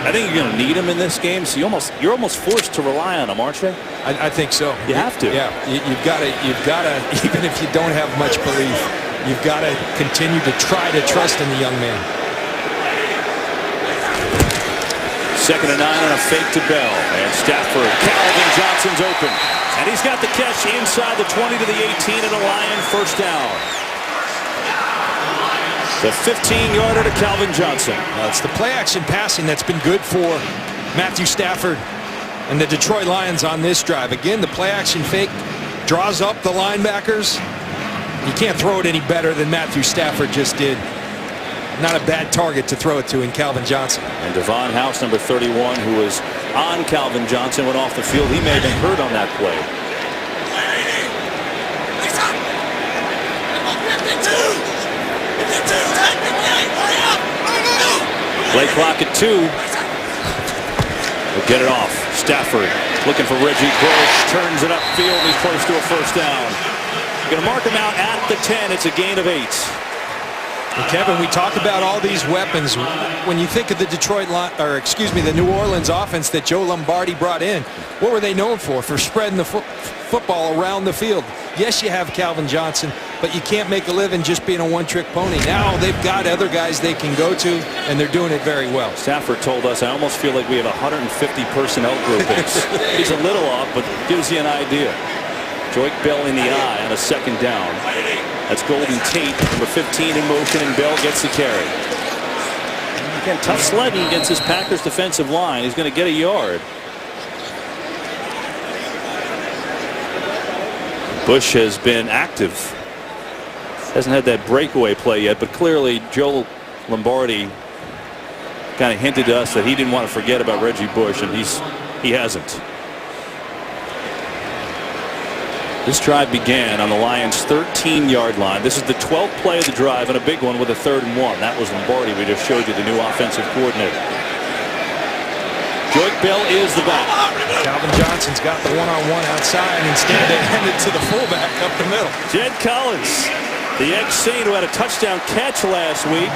you're going to need him in this game. So you're almost forced to rely on him, aren't you? I think so. You have to. Yeah, you've got to. Even if you don't have much belief, you've got to continue to try to trust in the young man. 2nd and 9 on a fake to Bell, and Stafford. Calvin Johnson's open, and he's got the catch inside the 20 to the 18, and a Lion first down. The 15-yarder to Calvin Johnson. It's the play-action passing that's been good for Matthew Stafford and the Detroit Lions on this drive. Again, the play-action fake draws up the linebackers. You can't throw it any better than Matthew Stafford just did. Not a bad target to throw it to in Calvin Johnson. And Devon House, number 31, who was on Calvin Johnson, went off the field. He may have been hurt on that play. Play clock at 2. We'll get it off. Stafford looking for Reggie Bush. Turns it upfield. He's close to a first down. Going to mark him out at the 10. It's a gain of 8. And Kevin, we talk about all these weapons. When you think of the the New Orleans offense that Joe Lombardi brought in, what were they known for? For spreading the football around the field. Yes, you have Calvin Johnson, but you can't make a living just being a one-trick pony. Now they've got other guys they can go to, and they're doing it very well. Stafford told us, I almost feel like we have a 150 personnel group. He's a little off, but gives you an idea. Joik Bell in the eye on a 2nd down. That's Golden Tate, number 15 in motion, and Bell gets the carry. Again, tough sledding against this Packers defensive line. He's going to get a yard. Bush has been active. Hasn't had that breakaway play yet, but clearly Joe Lombardi kind of hinted to us that he didn't want to forget about Reggie Bush, and he hasn't. This drive began on the Lions' 13-yard line. This is the 12th play of the drive, and a big one with a 3rd and 1. That was Lombardi. We just showed you the new offensive coordinator. Joik Bell is the back. Calvin Johnson's got the one-on-one outside. Instead, they hand it to the fullback up the middle. Jed Collins, the ex-Saint who had a touchdown catch last week.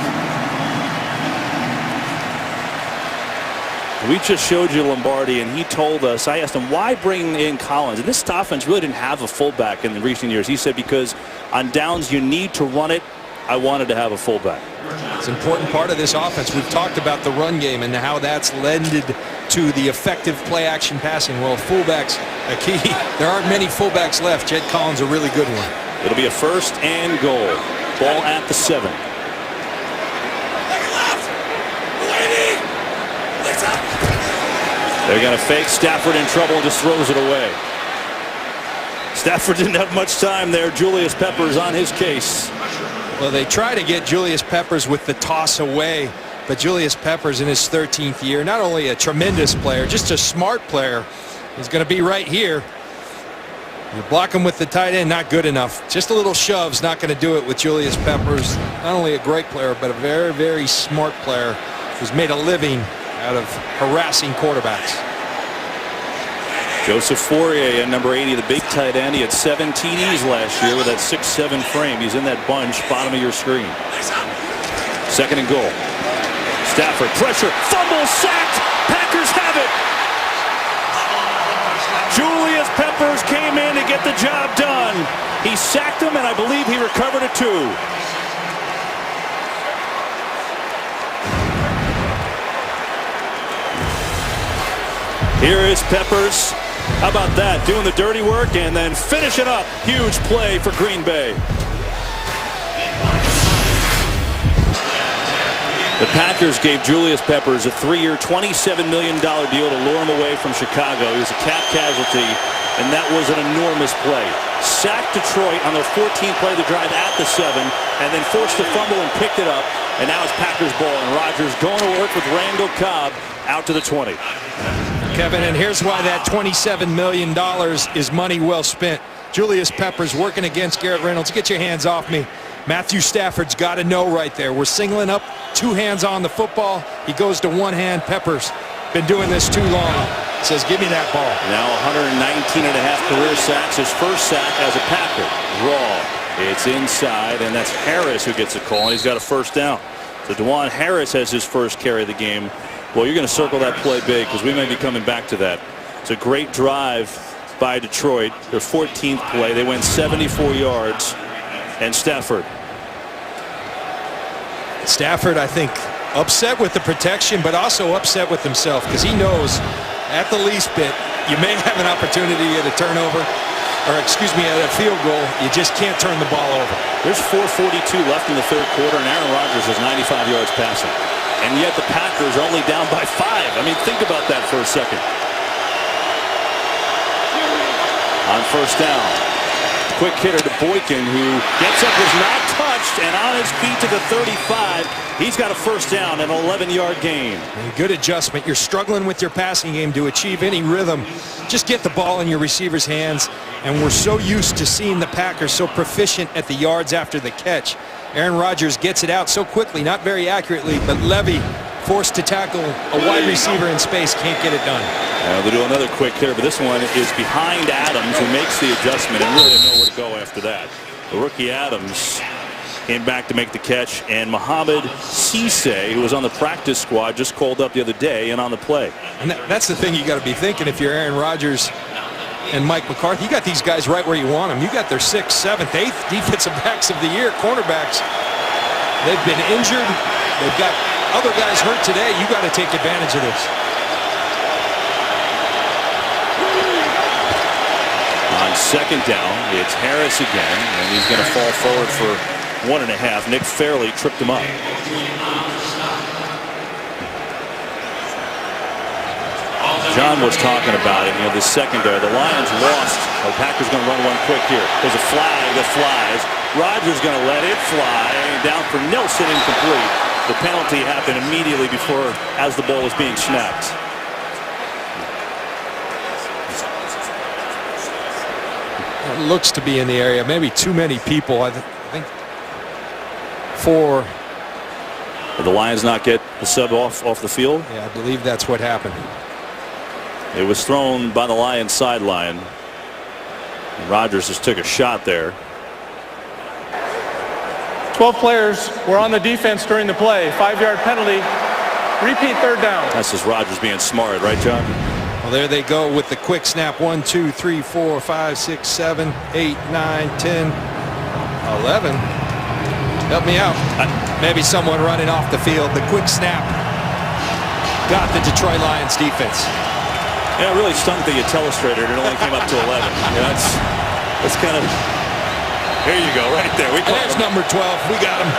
We just showed you Lombardi, and he told us, I asked him, why bring in Collins? And this offense really didn't have a fullback in the recent years. He said, because on downs you need to run it, I wanted to have a fullback. It's an important part of this offense. We've talked about the run game and how that's lended to the effective play-action passing. Well, fullbacks a key. There aren't many fullbacks left. Jed Collins a really good one. It'll be a 1st and goal. Ball at the 7. They're going to fake. Stafford in trouble and just throws it away. Stafford didn't have much time there. Julius Peppers on his case. Well, they try to get Julius Peppers with the toss away, but Julius Peppers in his 13th year, not only a tremendous player, just a smart player. He's going to be right here. You block him with the tight end, not good enough. Just a little shove's not going to do it with Julius Peppers. Not only a great player, but a very, very smart player who's made a living out of harassing quarterbacks. Joseph Fourier at number 80, the big tight end. He had 7 TDs last year with that 6'7" frame. He's in that bunch, bottom of your screen. 2nd and goal. Stafford, pressure, fumble, sacked. Packers have it. Julius Peppers came in to get the job done. He sacked him, and I believe he recovered it too. Here is Peppers. How about that? Doing the dirty work and then finishing up. Huge play for Green Bay. The Packers gave Julius Peppers a 3-year, $27 million deal to lure him away from Chicago. He was a cap casualty, and that was an enormous play. Sacked Detroit on their 14th play of the drive at the 7, and then forced the fumble and picked it up. And now it's Packers ball, and Rodgers going to work with Randall Cobb out to the 20. Kevin, and here's why that $27 million is money well spent. Julius Peppers working against Garrett Reynolds. Get your hands off me. Matthew Stafford's got to know right there. We're singling up, 2 hands on the football. He goes to 1 hand. Peppers been doing this too long. Says, give me that ball. Now 119.5 career sacks. His first sack as a Packer. Raw. It's inside, and that's Harris who gets a call, and he's got a first down. So DeJuan Harris has his first carry of the game. Well, you're going to circle that play big because we may be coming back to that. It's a great drive by Detroit. Their 14th play. They went 74 yards. And Stafford, I think, upset with the protection, but also upset with himself because he knows at the least bit you may have an opportunity to get a turnover, or excuse me, at a field goal. You just can't turn the ball over. There's 4:42 left in the 3rd quarter, and Aaron Rodgers has 95 yards passing. And yet the Packers are only down by 5. I mean, think about that for a second. On first down. Quick hitter to Boykin, who gets up, is not touched, and on his feet to the 35. He's got a first down and an 11-yard gain. And good adjustment. You're struggling with your passing game to achieve any rhythm. Just get the ball in your receiver's hands, and we're so used to seeing the Packers so proficient at the yards after the catch. Aaron Rodgers gets it out so quickly, not very accurately, but Levy, forced to tackle a wide receiver in space, can't get it done. They'll do another quick hitter, but this one is behind Adams, who makes the adjustment and really had nowhere to go after that. The rookie Adams came back to make the catch, and Mohamed Cisse, who was on the practice squad, just called up the other day and on the play. And that's the thing you got to be thinking if you're Aaron Rodgers and Mike McCarthy. You got these guys right where you want them. You got their 6th, 7th, 8th defensive backs of the year, cornerbacks. They've been injured. They've got other guys hurt today. You got to take advantage of this. On 2nd down, it's Harris again, and he's going to fall forward for 1.5. Nick Fairley tripped him up. John was talking about it. You know, the secondary. The Lions lost. The Packers going to run one quick here. There's a flag that flies. Rodgers going to let it fly. Down for Nelson, incomplete. The penalty happened immediately before, as the ball was being snapped. It looks to be in the area. Maybe too many people. I think 4. Did the Lions not get the sub off the field? Yeah, I believe that's what happened. It was thrown by the Lions sideline. Rodgers just took a shot there. 12 players were on the defense during the play. 5-yard penalty. Repeat 3rd down. That's just Rodgers being smart, right, John? Well, there they go with the quick snap. 1, 2, 3, 4, 5, 6, 7, 8, 9, 10, 11. Help me out. Maybe someone running off the field. The quick snap got the Detroit Lions defense. Yeah, it really stunk that you telestrated. It only came up to 11. Yeah, that's kind of. Here you go, right there. There's number 12. We got him.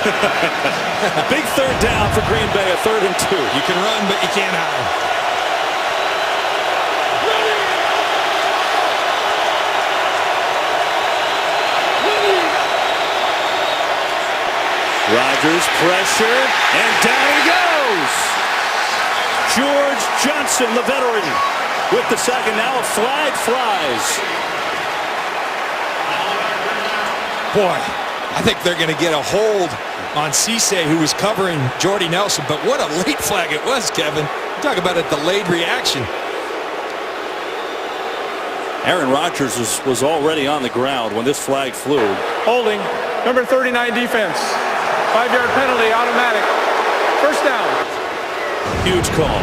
Big 3rd down for Green Bay, a 3rd and 2. You can run, but you can't hide. Rodgers, pressure, and down he goes. George Johnson, the veteran, with the sack, and now a flag flies. Boy, I think they're going to get a hold on Cisse, who was covering Jordy Nelson. But what a late flag it was, Kevin. Talk about a delayed reaction. Aaron Rodgers was already on the ground when this flag flew. Holding, number 39 defense. 5-yard penalty, automatic. First down. Huge call.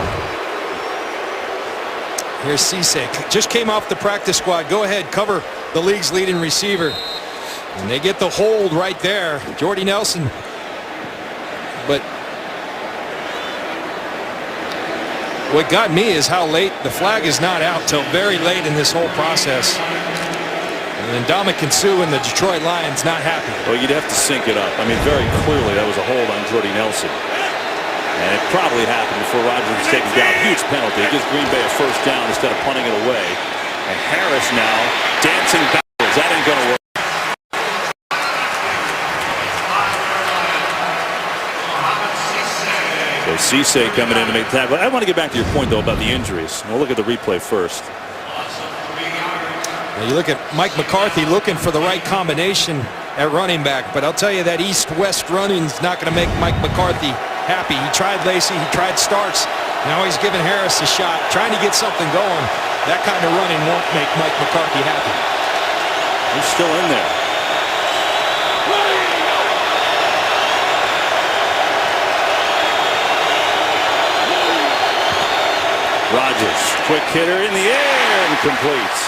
Here's Cisse. Just came off the practice squad. Go ahead, cover the league's leading receiver. And they get the hold right there. Jordy Nelson. But what got me is how late the flag is not out till very late in this whole process. And Ndamukong Suh and the Detroit Lions not happy. Well, you'd have to sync it up. I mean, very clearly that was a hold on Jordy Nelson. And it probably happened before Rodgers was taken down. Huge penalty. It gives Green Bay a first down instead of punting it away. And Harris now dancing backwards. That ain't going to work. So Cisse coming in to make the tackle. I want to get back to your point, though, about the injuries. We'll look at the replay first. Now you look at Mike McCarthy looking for the right combination at running back. But I'll tell you, that east-west running is not going to make Mike McCarthy happy. He tried Lacy, he tried Starks. Now he's giving Harris a shot, trying to get something going. That kind of running won't make Mike McCarthy happy. He's still in there. Rodgers, quick hitter in the air and completes.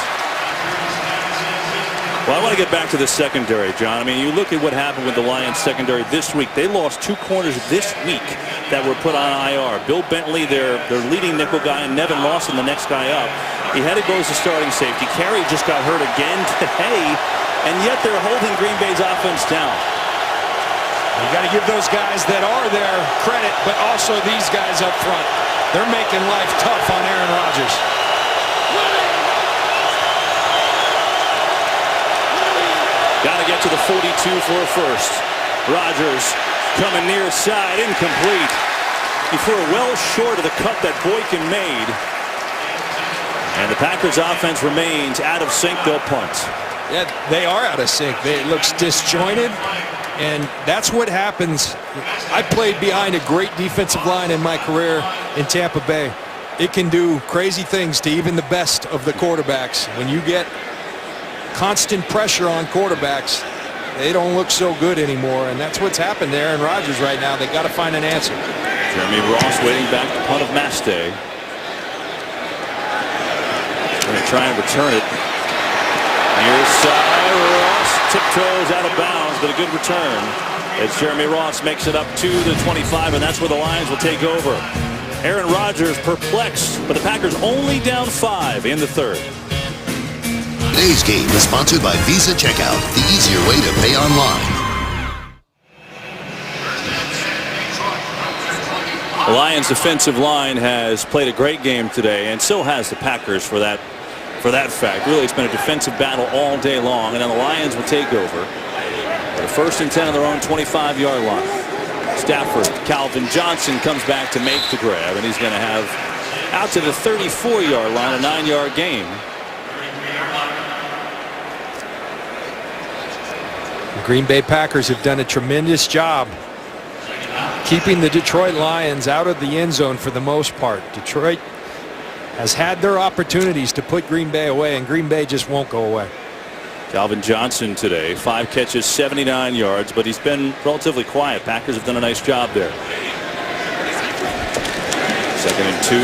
Well, I want to get back to the secondary, John. I mean, you look at what happened with the Lions secondary this week. They lost 2 corners this week that were put on IR. Bill Bentley, their leading nickel guy, and Nevin Lawson, the next guy up. He had to go as a starting safety. Carey just got hurt again today, and yet they're holding Green Bay's offense down. You got to give those guys that are there credit, but also these guys up front. They're making life tough on Aaron Rodgers. Got to get to the 42 for a first. Rodgers coming near side, incomplete. He threw it well short of the cut that Boykin made. And the Packers offense remains out of sync. They'll punt. Yeah, they are out of sync. It looks disjointed, and that's what happens. I played behind a great defensive line in my career in Tampa Bay. It can do crazy things to even the best of the quarterbacks. When you get constant pressure on quarterbacks, they don't look so good anymore, and that's what's happened to Aaron Rodgers right now. They got to find an answer. Jeremy Ross waiting back the punt of Mastay. Going to try and return it. Near side, Ross tiptoes out of bounds, but a good return as Jeremy Ross makes it up to the 25, and that's where the Lions will take over. Aaron Rodgers perplexed, but the Packers only down 5 in the third. Today's game is sponsored by Visa Checkout, the easier way to pay online. The Lions' defensive line has played a great game today, and so has the Packers for that fact. Really, it's been a defensive battle all day long, and then the Lions will take over. At a 1st and 10 on their own 25-yard line. Stafford, Calvin Johnson comes back to make the grab, and he's going to have out to the 34-yard line, a 9-yard gain. The Green Bay Packers have done a tremendous job keeping the Detroit Lions out of the end zone for the most part. Detroit has had their opportunities to put Green Bay away, and Green Bay just won't go away. Calvin Johnson today, 5 catches, 79 yards, but he's been relatively quiet. Packers have done a nice job there. 2nd and 2,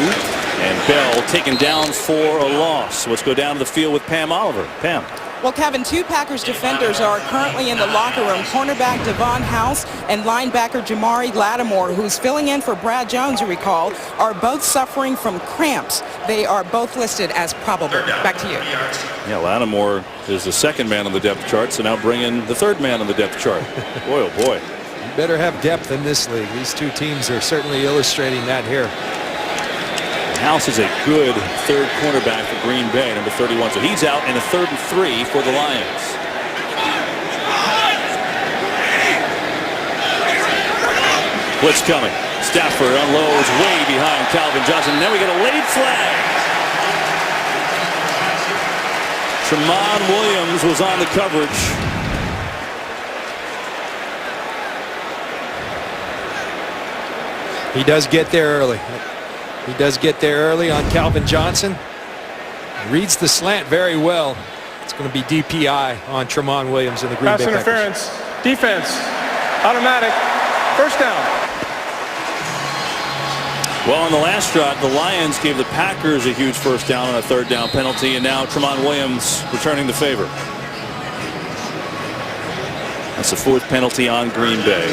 and Bell taken down for a loss. So let's go down to the field with Pam Oliver. Pam. Well, Kevin, 2 Packers defenders are currently in the locker room. Cornerback Devon House and linebacker Jamari Lattimore, who's filling in for Brad Jones, you recall, are both suffering from cramps. They are both listed as probable. Back to you. Yeah, Lattimore is the 2nd man on the depth chart, so now bring in the 3rd man on the depth chart. Boy, oh boy. You better have depth in this league. These 2 teams are certainly illustrating that here. House is a good 3rd cornerback for Green Bay, number 31. So he's out in a 3rd and 3 for the Lions. Blitz coming. Stafford unloads way behind Calvin Johnson. Then we get a late flag. Tramon Williams was on the coverage. He does get there early. He does get there early on Calvin Johnson. Reads the slant very well. It's going to be DPI on Tramon Williams in the Green Pass Bay interference. Defense. Automatic. First down. Well, on the last drive, the Lions gave the Packers a huge first down on a third down penalty, and now Tramon Williams returning the favor. That's the fourth penalty on Green Bay.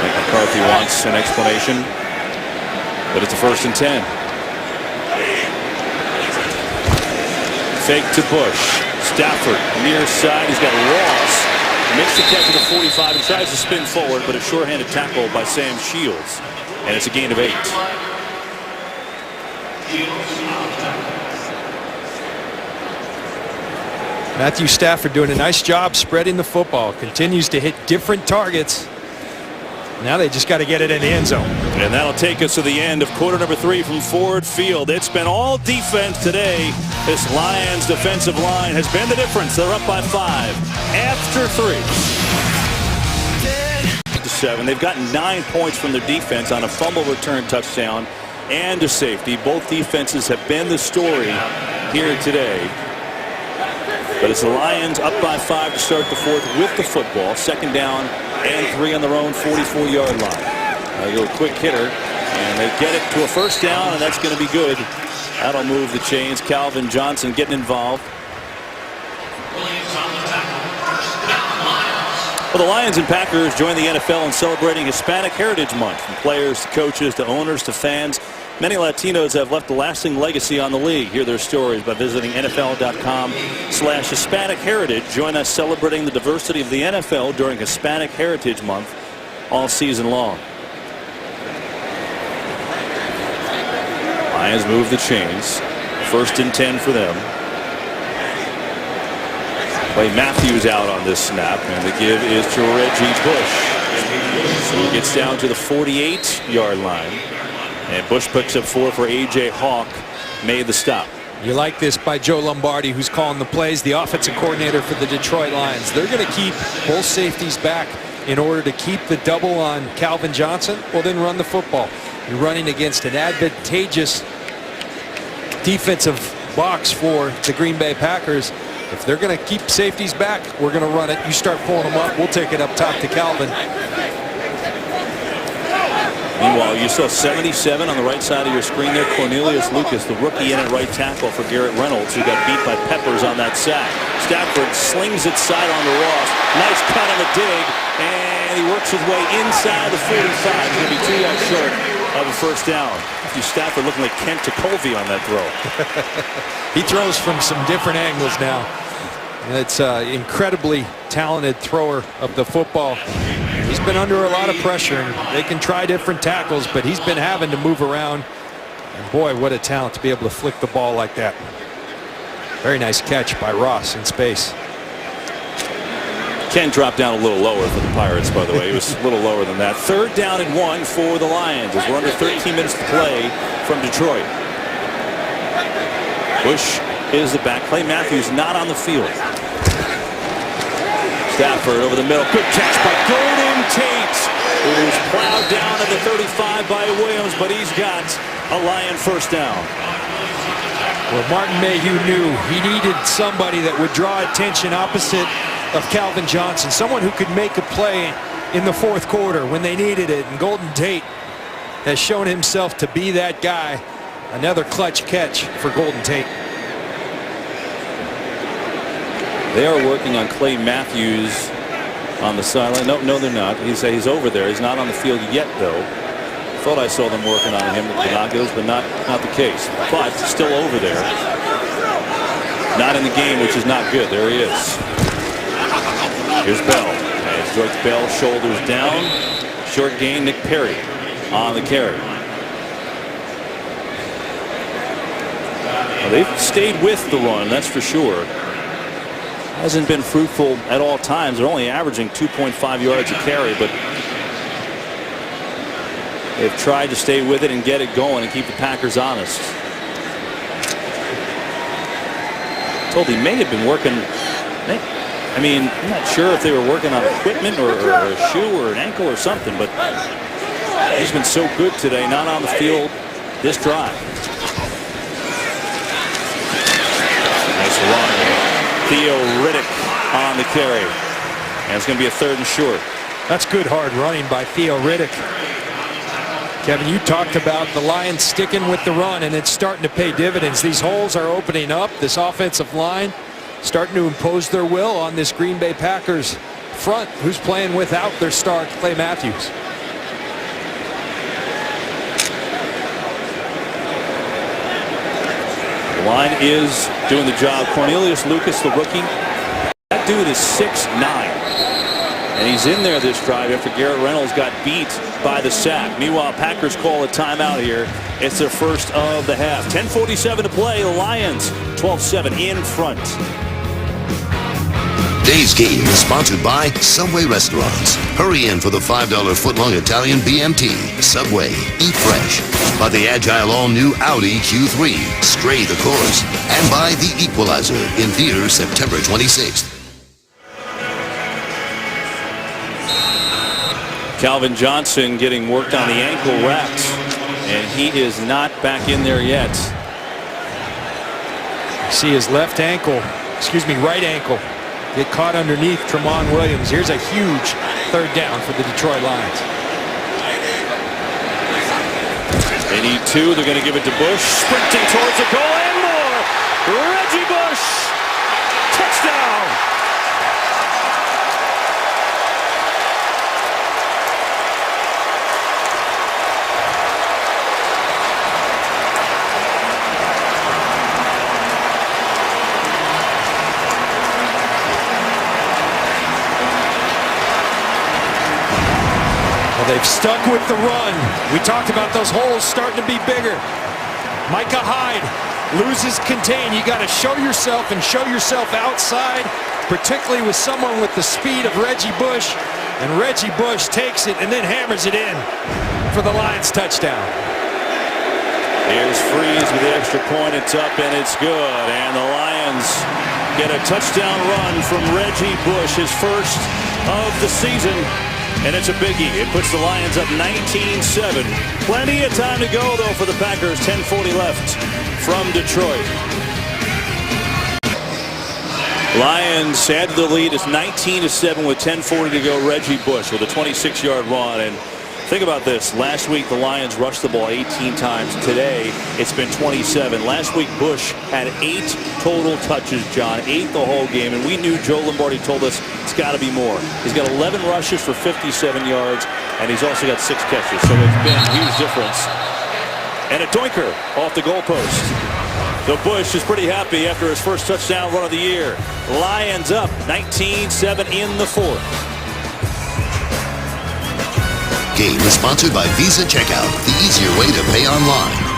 Mike McCarthy wants an explanation, but it's a 1st and 10. Fake to Bush. Stafford near side. He's got Ross. Makes the catch at the 45 and tries to spin forward, but a short-handed tackle by Sam Shields. And it's a gain of 8. Matthew Stafford doing a nice job spreading the football. Continues to hit different targets. Now they just got to get it in the end zone. And that'll take us to the end of quarter number 3 from Ford Field. It's been all defense today. This Lions defensive line has been the difference. They're up by 5 after 3. 7. They've gotten 9 points from their defense on a fumble return touchdown and a safety. Both defenses have been the story here today. But it's the Lions up by 5 to start the 4th with the football. 2nd down and 3 on their own 44-yard line. They go quick hitter, and they get it to a 1st down, and that's going to be good. That'll move the chains. Calvin Johnson getting involved. Well, the Lions and Packers join the NFL in celebrating Hispanic Heritage Month. From players to coaches to owners to fans, many Latinos have left a lasting legacy on the league. Hear their stories by visiting NFL.com/Hispanic Heritage. Join us celebrating the diversity of the NFL during Hispanic Heritage Month all season long. Lions move the chains. 1st and 10 for them. Clay Matthews out on this snap, and the give is to Reggie Bush. So he gets down to the 48-yard line. And Bush picks up 4 for A.J. Hawk. Made the stop. You like this by Joe Lombardi, who's calling the plays, the offensive coordinator for the Detroit Lions. They're going to keep both safeties back in order to keep the double on Calvin Johnson. Well, then run the football. You're running against an advantageous defensive box for the Green Bay Packers. If they're going to keep safeties back, we're going to run it. You start pulling them up, we'll take it up top to Calvin. Meanwhile, you saw 77 on the right side of your screen there. Cornelius Lucas, the rookie in at right tackle for Garrett Reynolds, who got beat by Peppers on that sack. Stafford slings it sidearm to Ross. Nice cut on the dig, and he works his way inside the 45. He's going to be 2 yards short of a 1st down. Matthew Stafford looking like Kent Tekulve on that throw. He throws from some different angles now. It's an incredibly talented thrower of the football. He's been under a lot of pressure, and they can try different tackles, but he's been having to move around. And boy, what a talent to be able to flick the ball like that. Very nice catch by Ross in space. Ken dropped down a little lower for the Pirates, by the way. He was a little lower than that. 3rd down and 1 for the Lions as we're under 13 minutes to play from Detroit. Bush is the back. Clay Matthews not on the field. Stafford over the middle. Good catch by Golden Tate, who's plowed down at the 35 by Williams, but he's got a Lion 1st down. Well, Martin Mayhew knew he needed somebody that would draw attention opposite of Calvin Johnson, someone who could make a play in the 4th quarter when they needed it, and Golden Tate has shown himself to be that guy. Another clutch catch for Golden Tate. They are working on Clay Matthews on the sideline. No, they're not. He's over there. He's not on the field yet, though. Thought I saw them working on him with binoculars, but not the case. But still over there. Not in the game, which is not good. There he is. Here's Bell. As George Bell shoulders down. Short gain, Nick Perry on the carry. Well, they've stayed with the run, that's for sure. Hasn't been fruitful at all times. They're only averaging 2.5 yards a carry, but they've tried to stay with it and get it going and keep the Packers honest. Told he may have been working. I mean, I'm not sure if they were working on equipment or a shoe or an ankle or something, but he's been so good today, not on the field this drive. Nice run. Theo Riddick on the carry. And it's going to be a 3rd and short. That's good hard running by Theo Riddick. Kevin, you talked about the Lions sticking with the run, and it's starting to pay dividends. These holes are opening up. This offensive line starting to impose their will on this Green Bay Packers front, who's playing without their star Clay Matthews. The line is doing the job. Cornelius Lucas, the rookie. That dude is 6'9". And he's in there this drive after Garrett Reynolds got beat by the sack. Meanwhile, Packers call a timeout here. It's their first of the half. 10:47 to play. The Lions 12-7 in front. Today's game is sponsored by Subway Restaurants. Hurry in for the $5 footlong Italian BMT. Subway, eat fresh. By the agile all-new Audi Q3, stray the course. And by The Equalizer, in theaters September 26th. Calvin Johnson getting worked on the ankle wraps, and he is not back in there yet. See his right ankle get caught underneath Tramon Williams. Here's a huge 3rd down for the Detroit Lions. They need 2. They're going to give it to Bush. Sprinting towards the goal and more. Reggie Bush. Touchdown. They've stuck with the run. We talked about those holes starting to be bigger. Micah Hyde loses contain. You got to show yourself and show yourself outside, particularly with someone with the speed of Reggie Bush. And Reggie Bush takes it and then hammers it in for the Lions touchdown. Here's Freeze with the extra point. It's up and it's good. And the Lions get a touchdown run from Reggie Bush, his first of the season. And it's a biggie. It puts the Lions up 19-7. Plenty of time to go, though, for the Packers. 10:40 left from Detroit. Lions add to the lead. It's 19-7 with 10:40 to go. Reggie Bush with a 26-yard run. And think about this. Last week, the Lions rushed the ball 18 times. Today, it's been 27. Last week, Bush had 8 total touches, John. 8 the whole game. And we knew Joe Lombardi told us it's got to be more. He's got 11 rushes for 57 yards, and he's also got 6 catches. So it's been a huge difference. And a doinker off the goalpost. So Bush is pretty happy after his first touchdown run of the year. Lions up 19-7 in the 4th. Game is sponsored by Visa Checkout, the easier way to pay online.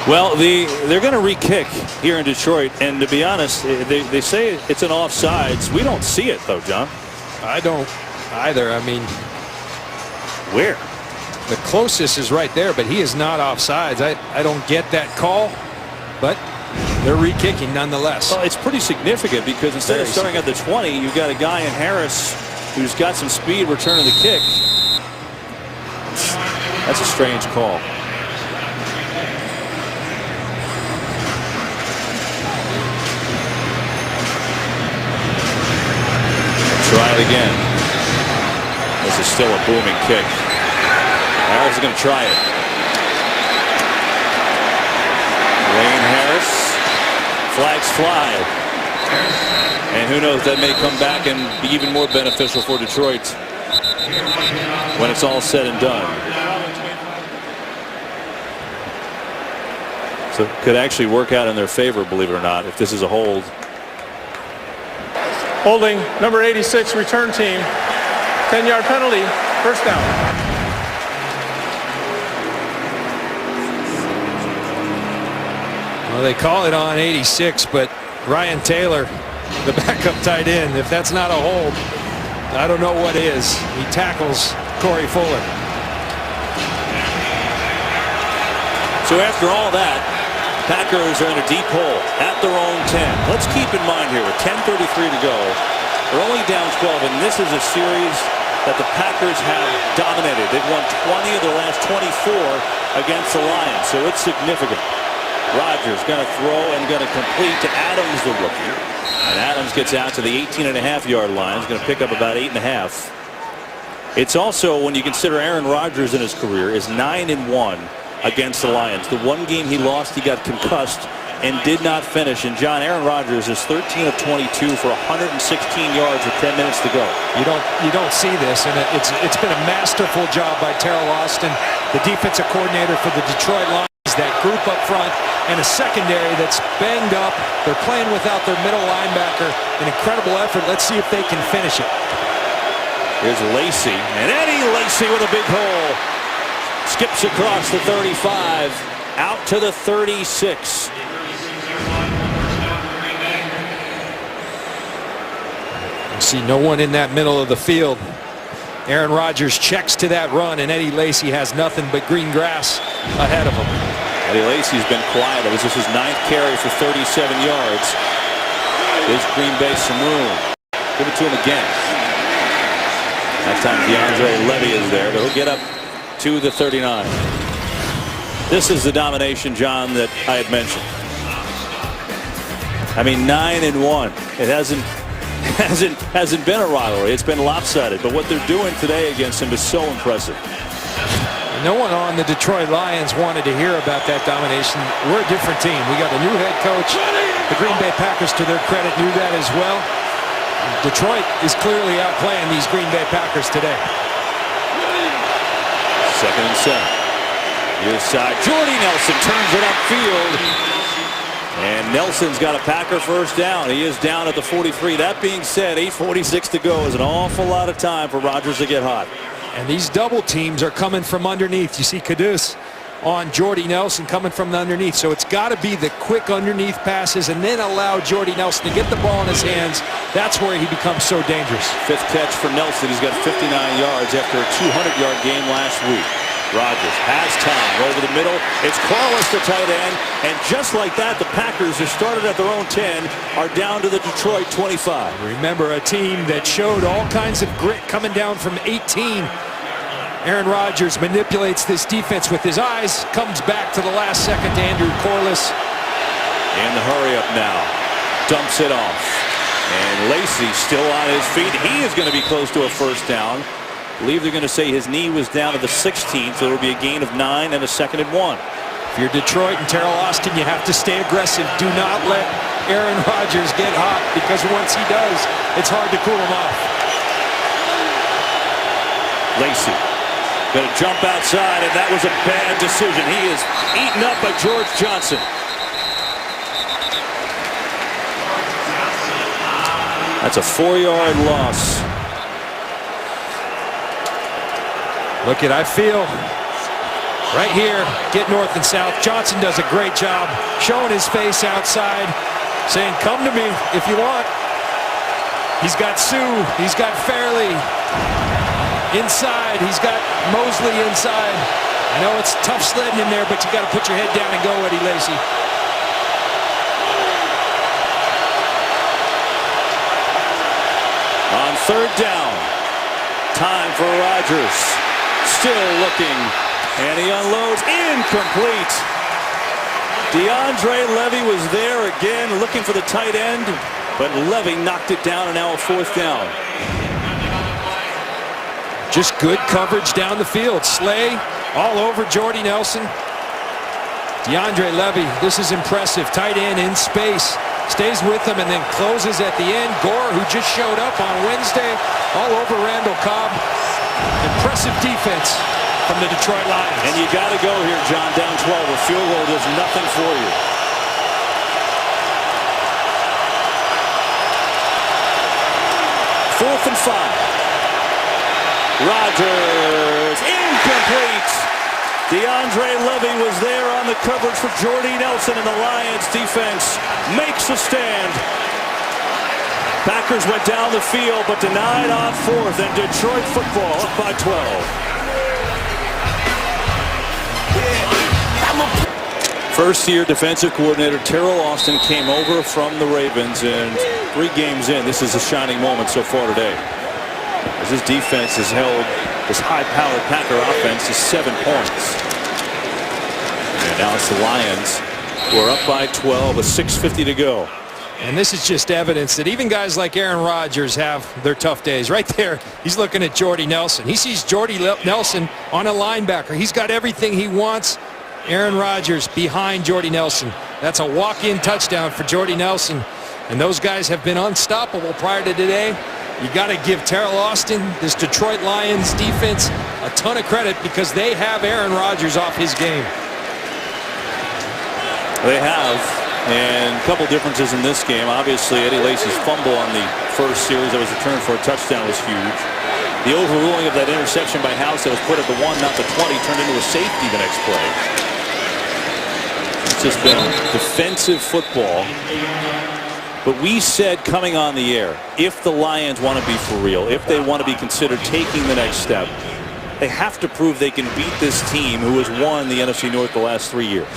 Well, they're going to re-kick here in Detroit, and to be honest, they say it's an offsides. We don't see it, though, John. I don't either. I mean, where? The closest is right there, but he is not offsides. I don't get that call, but they're re-kicking nonetheless. Well, it's pretty significant because instead of starting at the 20, you've got a guy in Harris who's got some speed returning the kick. That's a strange call. Try it again. This is still a booming kick. Harris is going to try it. Wayne Harris. Flags fly. And who knows, that may come back and be even more beneficial for Detroit when it's all said and done. So it could actually work out in their favor, believe it or not, if this is a hold. Holding, number 86, return team. 10-yard penalty, first down. Well, they call it on 86, but Ryan Taylor, the backup tight end, if that's not a hold, I don't know what is. He tackles Corey Fuller. So after all that, Packers are in a deep hole at their own 10. Let's keep in mind here, with 10:33 to go, they're only down 12, and this is a series that the Packers have dominated. They've won 20 of their last 24 against the Lions, so it's significant. Rodgers going to throw and going to complete to Adams, the rookie. And Adams gets out to the 18.5-yard line. He's going to pick up about 8.5. It's also, when you consider Aaron Rodgers in his career, is 9-1 against the Lions. The one game he lost, he got concussed and did not finish. And John, Aaron Rodgers is 13 of 22 for 116 yards with 10 minutes to go. You don't see this, and it's been a masterful job by Terrell Austin, the defensive coordinator for the Detroit Lions. That group up front and a secondary that's banged up. They're playing without their middle linebacker. An incredible effort. Let's see if they can finish it. Here's Lacy, and Eddie Lacy with a big hole. Skips across the 35, out to the 36. You see no one in that middle of the field. Aaron Rodgers checks to that run, and Eddie Lacy has nothing but green grass ahead of him. Eddie Lacy's been quiet. It was just his 9th carry for 37 yards. Gives Green Bay some room. Give it to him again. That time DeAndre Levy is there, but he'll get up to the 39. This is the domination, John, that I had mentioned. I mean, 9-1. It hasn't been a rivalry. It's been lopsided. But what they're doing today against him is so impressive. No one on the Detroit Lions wanted to hear about that domination. We're a different team. We got a new head coach. The Green Bay Packers, to their credit, knew that as well. Detroit is clearly outplaying these Green Bay Packers today. 2nd and 7. Near side, Jordy Nelson turns it upfield. And Nelson's got a Packer first down. He is down at the 43. That being said, 8:46 to go is an awful lot of time for Rodgers to get hot. And these double teams are coming from underneath. You see Kudus on Jordy Nelson coming from underneath. So it's got to be the quick underneath passes and then allow Jordy Nelson to get the ball in his hands. That's where he becomes so dangerous. 5th catch for Nelson. He's got 59 yards after a 200-yard game last week. Rodgers has time over the middle. It's Corliss, the tight end. And just like that, the Packers, who started at their own 10, are down to the Detroit 25. Remember, a team that showed all kinds of grit coming down from 18. Aaron Rodgers manipulates this defense with his eyes, comes back to the last second to Andrew Corliss. In the hurry-up now. Dumps it off. And Lacy still on his feet. He is going to be close to a first down. I believe they're going to say his knee was down to the 16th, so it'll be a gain of 9 and a 2nd and 1. If you're Detroit and Terrell Austin, you have to stay aggressive. Do not let Aaron Rodgers get hot, because once he does, it's hard to cool him off. Lacy going to jump outside, and that was a bad decision. He is eaten up by George Johnson. That's a 4-yard loss. Look at, I feel right here, get north and south. Johnson does a great job showing his face outside, saying, come to me if you want. He's got Sue, he's got Fairley inside, he's got Mosley inside. I know it's tough sledding in there, but you got to put your head down and go, Eddie Lacy. On 3rd down, time for Rodgers. Still looking, and he unloads. Incomplete. DeAndre Levy was there again, looking for the tight end, but Levy knocked it down, and now a 4th down. Just good coverage down the field. Slay all over Jordy Nelson. DeAndre Levy, this is impressive. Tight end in space. Stays with them and then closes at the end. Gore, who just showed up on Wednesday, all over Randall Cobb. Impressive defense from the Detroit Lions. And you got to go here, John, down 12. A field goal does nothing for you. Fourth and 5. Rodgers, incomplete. DeAndre Levy was there on the coverage for Jordy Nelson, and the Lions defense makes a stand. Packers went down the field, but denied on 4th, and Detroit football up by 12. First-year defensive coordinator Terrell Austin came over from the Ravens, and 3 games in, this is a shining moment so far today. as his defense has held this high-powered Packer offense to 7 points. And now it's the Lions who are up by 12 with 6:50 to go. And this is just evidence that even guys like Aaron Rodgers have their tough days. Right there, he's looking at Jordy Nelson. He sees Jordy Nelson on a linebacker. He's got everything he wants. Aaron Rodgers behind Jordy Nelson. That's a walk-in touchdown for Jordy Nelson. And those guys have been unstoppable prior to today. You got to give Terrell Austin, this Detroit Lions defense, a ton of credit because they have Aaron Rodgers off his game. They have. And a couple differences in this game. Obviously, Eddie Lacy's fumble on the first series that was returned for a touchdown was huge. The overruling of that interception by House that was put at the 1, not the 20, turned into a safety the next play. It's just been defensive football. But we said coming on the air, if the Lions want to be for real, if they want to be considered taking the next step, they have to prove they can beat this team who has won the NFC North the last 3 years.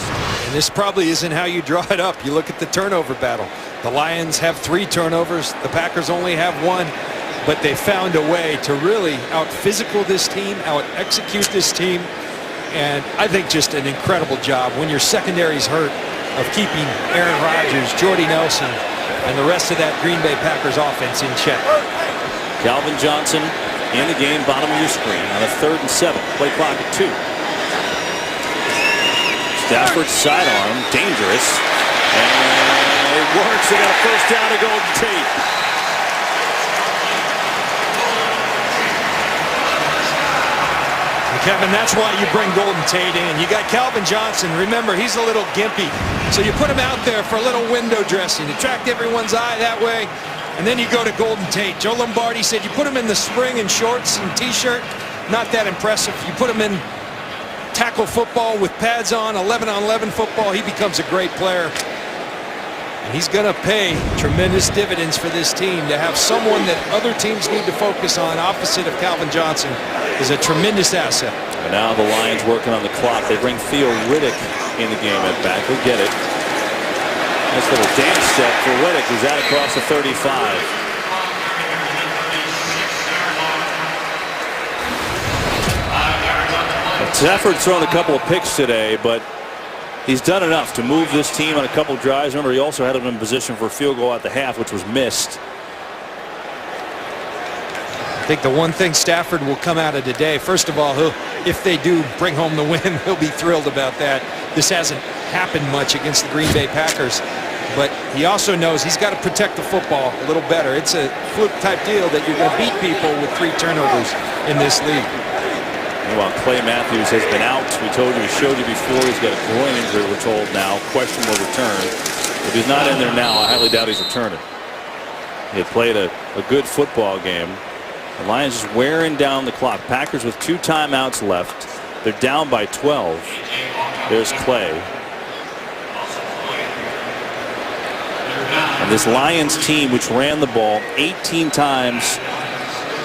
And this probably isn't how you draw it up. You look at the turnover battle. The Lions have 3 turnovers. The Packers only have 1. But they found a way to really out-physical this team, out-execute this team. And I think just an incredible job when your secondary's hurt of keeping Aaron Rodgers, Jordy Nelson, and the rest of that Green Bay Packers offense in check. Calvin Johnson in the game, bottom of your screen on a 3rd and 7. Play clock at 2. Stafford sidearm, dangerous, and it works. They got a first down to Golden Tate. And Kevin, that's why you bring Golden Tate in. You got Calvin Johnson. Remember, he's a little gimpy, so you put him out there for a little window dressing, attract everyone's eye that way, and then you go to Golden Tate. Joe Lombardi said you put him in the spring in shorts and T-shirt, not that impressive. You put him in tackle football with pads on, 11-on-11 football, he becomes a great player. And he's going to pay tremendous dividends for this team. To have someone that other teams need to focus on opposite of Calvin Johnson is a tremendous asset. And now the Lions working on the clock. They bring Theo Riddick in the game at back. He'll get it. Nice little dance step for Riddick, who's out across the 35. Stafford's thrown a couple of picks today, but he's done enough to move this team on a couple of drives. Remember, he also had him in position for a field goal at the half, which was missed. I think the one thing Stafford will come out of today, first of all, if they do bring home the win, he'll be thrilled about that. This hasn't happened much against the Green Bay Packers, but he also knows he's got to protect the football a little better. It's a fluke type deal that you're going to beat people with 3 turnovers in this league. Meanwhile, Clay Matthews has been out. We told you, we showed you before, he's got a groin injury, we're told now. Questionable return. If he's not in there now, I highly doubt he's returning. He had played a good football game. The Lions just wearing down the clock. Packers with 2 timeouts left. They're down by 12. There's Clay. And this Lions team, which ran the ball 18 times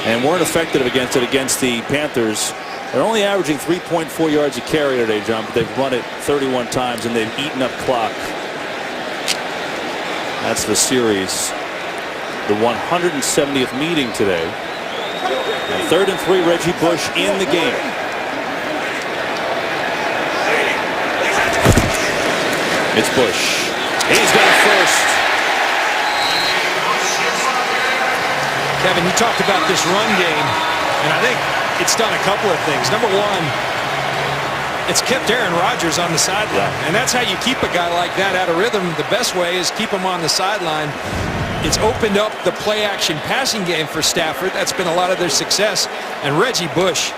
and weren't effective against it against the Panthers, they're only averaging 3.4 yards a carry today, John, but they've run it 31 times and they've eaten up clock. That's the series. The 170th meeting today. And 3rd and 3, Reggie Bush in the game. It's Bush. He's got it first. Kevin, you talked about this run game, and I think it's done a couple of things. Number one, it's kept Aaron Rodgers on the sideline, and that's how you keep a guy like that out of rhythm. The best way is keep him on the sideline. It's opened up the play-action passing game for Stafford. That's been a lot of their success. And Reggie Bush,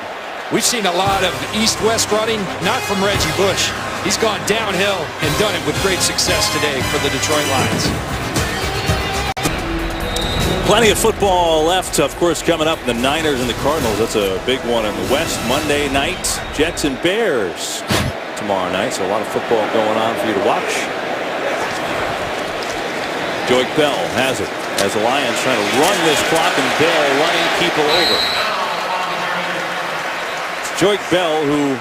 we've seen a lot of east-west running, not from Reggie Bush. He's gone downhill and done it with great success today for the Detroit Lions. Plenty of football left, of course, coming up. The Niners and the Cardinals. That's a big one in the West. Monday night, Jets and Bears tomorrow night. So a lot of football going on for you to watch. Joique Bell has it as the Lions trying to run this clock, and Bell running people over. It's Joique Bell, who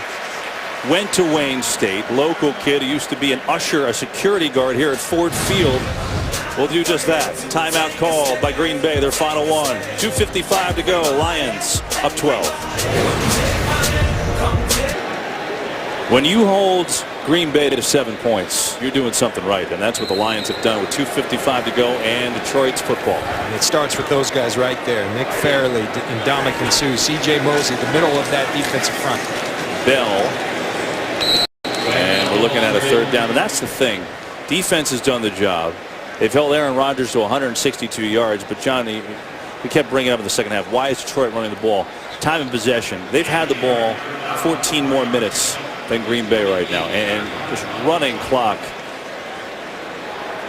went to Wayne State, local kid who used to be an usher, a security guard here at Ford Field. will do just that. Timeout called by Green Bay, their final one. 2:55 to go. Lions up 12. When you hold Green Bay to 7 points, you're doing something right, and that's what the Lions have done with 2:55 to go and Detroit's football. And it starts with those guys right there. Nick Fairley and Ndamukong Suh, C.J. Mosley, the middle of that defensive front. Bell. And we're looking at a third down, and that's the thing. Defense has done the job. They've held Aaron Rodgers to 162 yards, but John, we kept bringing it up in the second half. Why is Detroit running the ball? Time and possession. They've had the ball 14 more minutes than Green Bay right now, and just running clock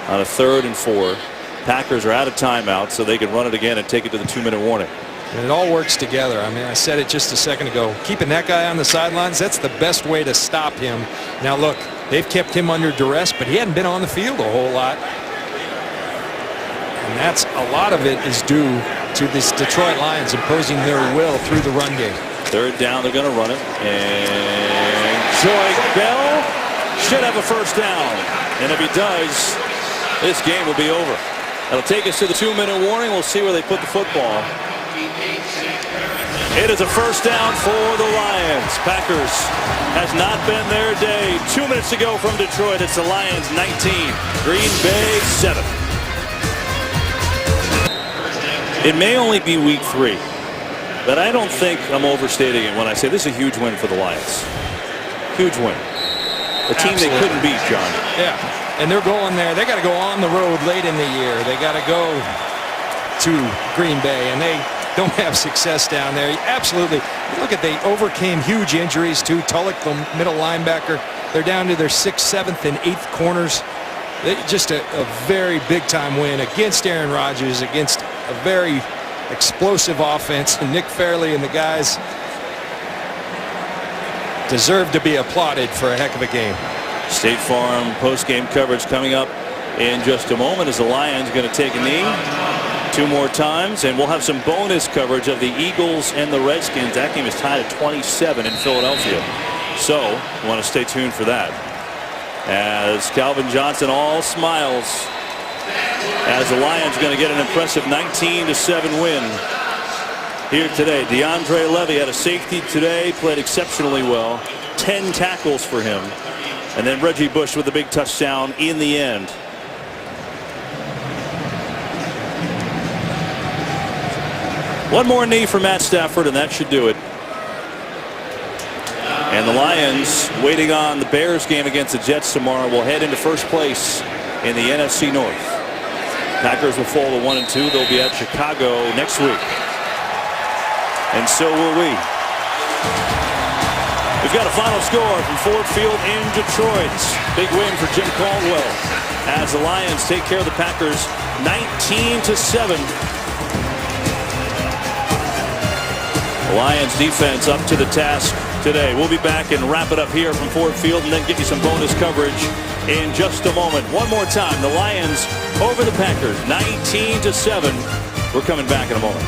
on a 3rd and 4. Packers are out of timeout, so they can run it again and take it to the 2-minute warning. And it all works together. I mean, I said it just a second ago. Keeping that guy on the sidelines, that's the best way to stop him. Now, look, they've kept him under duress, but he hadn't been on the field a whole lot. And that's a lot of it is due to this Detroit Lions imposing their will through the run game. 3rd down, they're going to run it. And Joy Bell should have a first down. And if he does, this game will be over. That'll take us to the 2-minute warning. We'll see where they put the football. It is a first down for the Lions. Packers has not been their day. 2 minutes to go from Detroit. It's the Lions 19, Green Bay 7. It may only be week 3, but I don't think I'm overstating it when I say this is a huge win for the Lions. Huge win. A team they couldn't beat, John. Yeah, and they're going there. They got to go on the road late in the year. They got to go to Green Bay, and they don't have success down there. Absolutely. Look at, they overcame huge injuries to Tulloch, the middle linebacker. They're down to their 6th, 7th, and 8th corners. Just a very big-time win against Aaron Rodgers, against a very explosive offense. And Nick Fairley and the guys deserve to be applauded for a heck of a game. State Farm post-game coverage coming up in just a moment as the Lions going to take a knee 2 more times, and we'll have some bonus coverage of the Eagles and the Redskins. That game is tied at 27 in Philadelphia, so you want to stay tuned for that. As Calvin Johnson all smiles as the Lions are going to get an impressive 19-7 win here today. DeAndre Levy had a safety today, played exceptionally well. 10 tackles for him. And then Reggie Bush with a big touchdown in the end. One more knee for Matt Stafford, and that should do it. And the Lions, waiting on the Bears game against the Jets tomorrow, will head into first place in the NFC North. Packers will fall to 1-2. They'll be at Chicago next week. And so will we. We've got a final score from Ford Field in Detroit. Big win for Jim Caldwell as the Lions take care of the Packers 19-7. The Lions defense up to the task today. We'll be back and wrap it up here from Ford Field and then get you some bonus coverage in just a moment. One more time, the Lions over the Packers 19-7. We're coming back in a moment.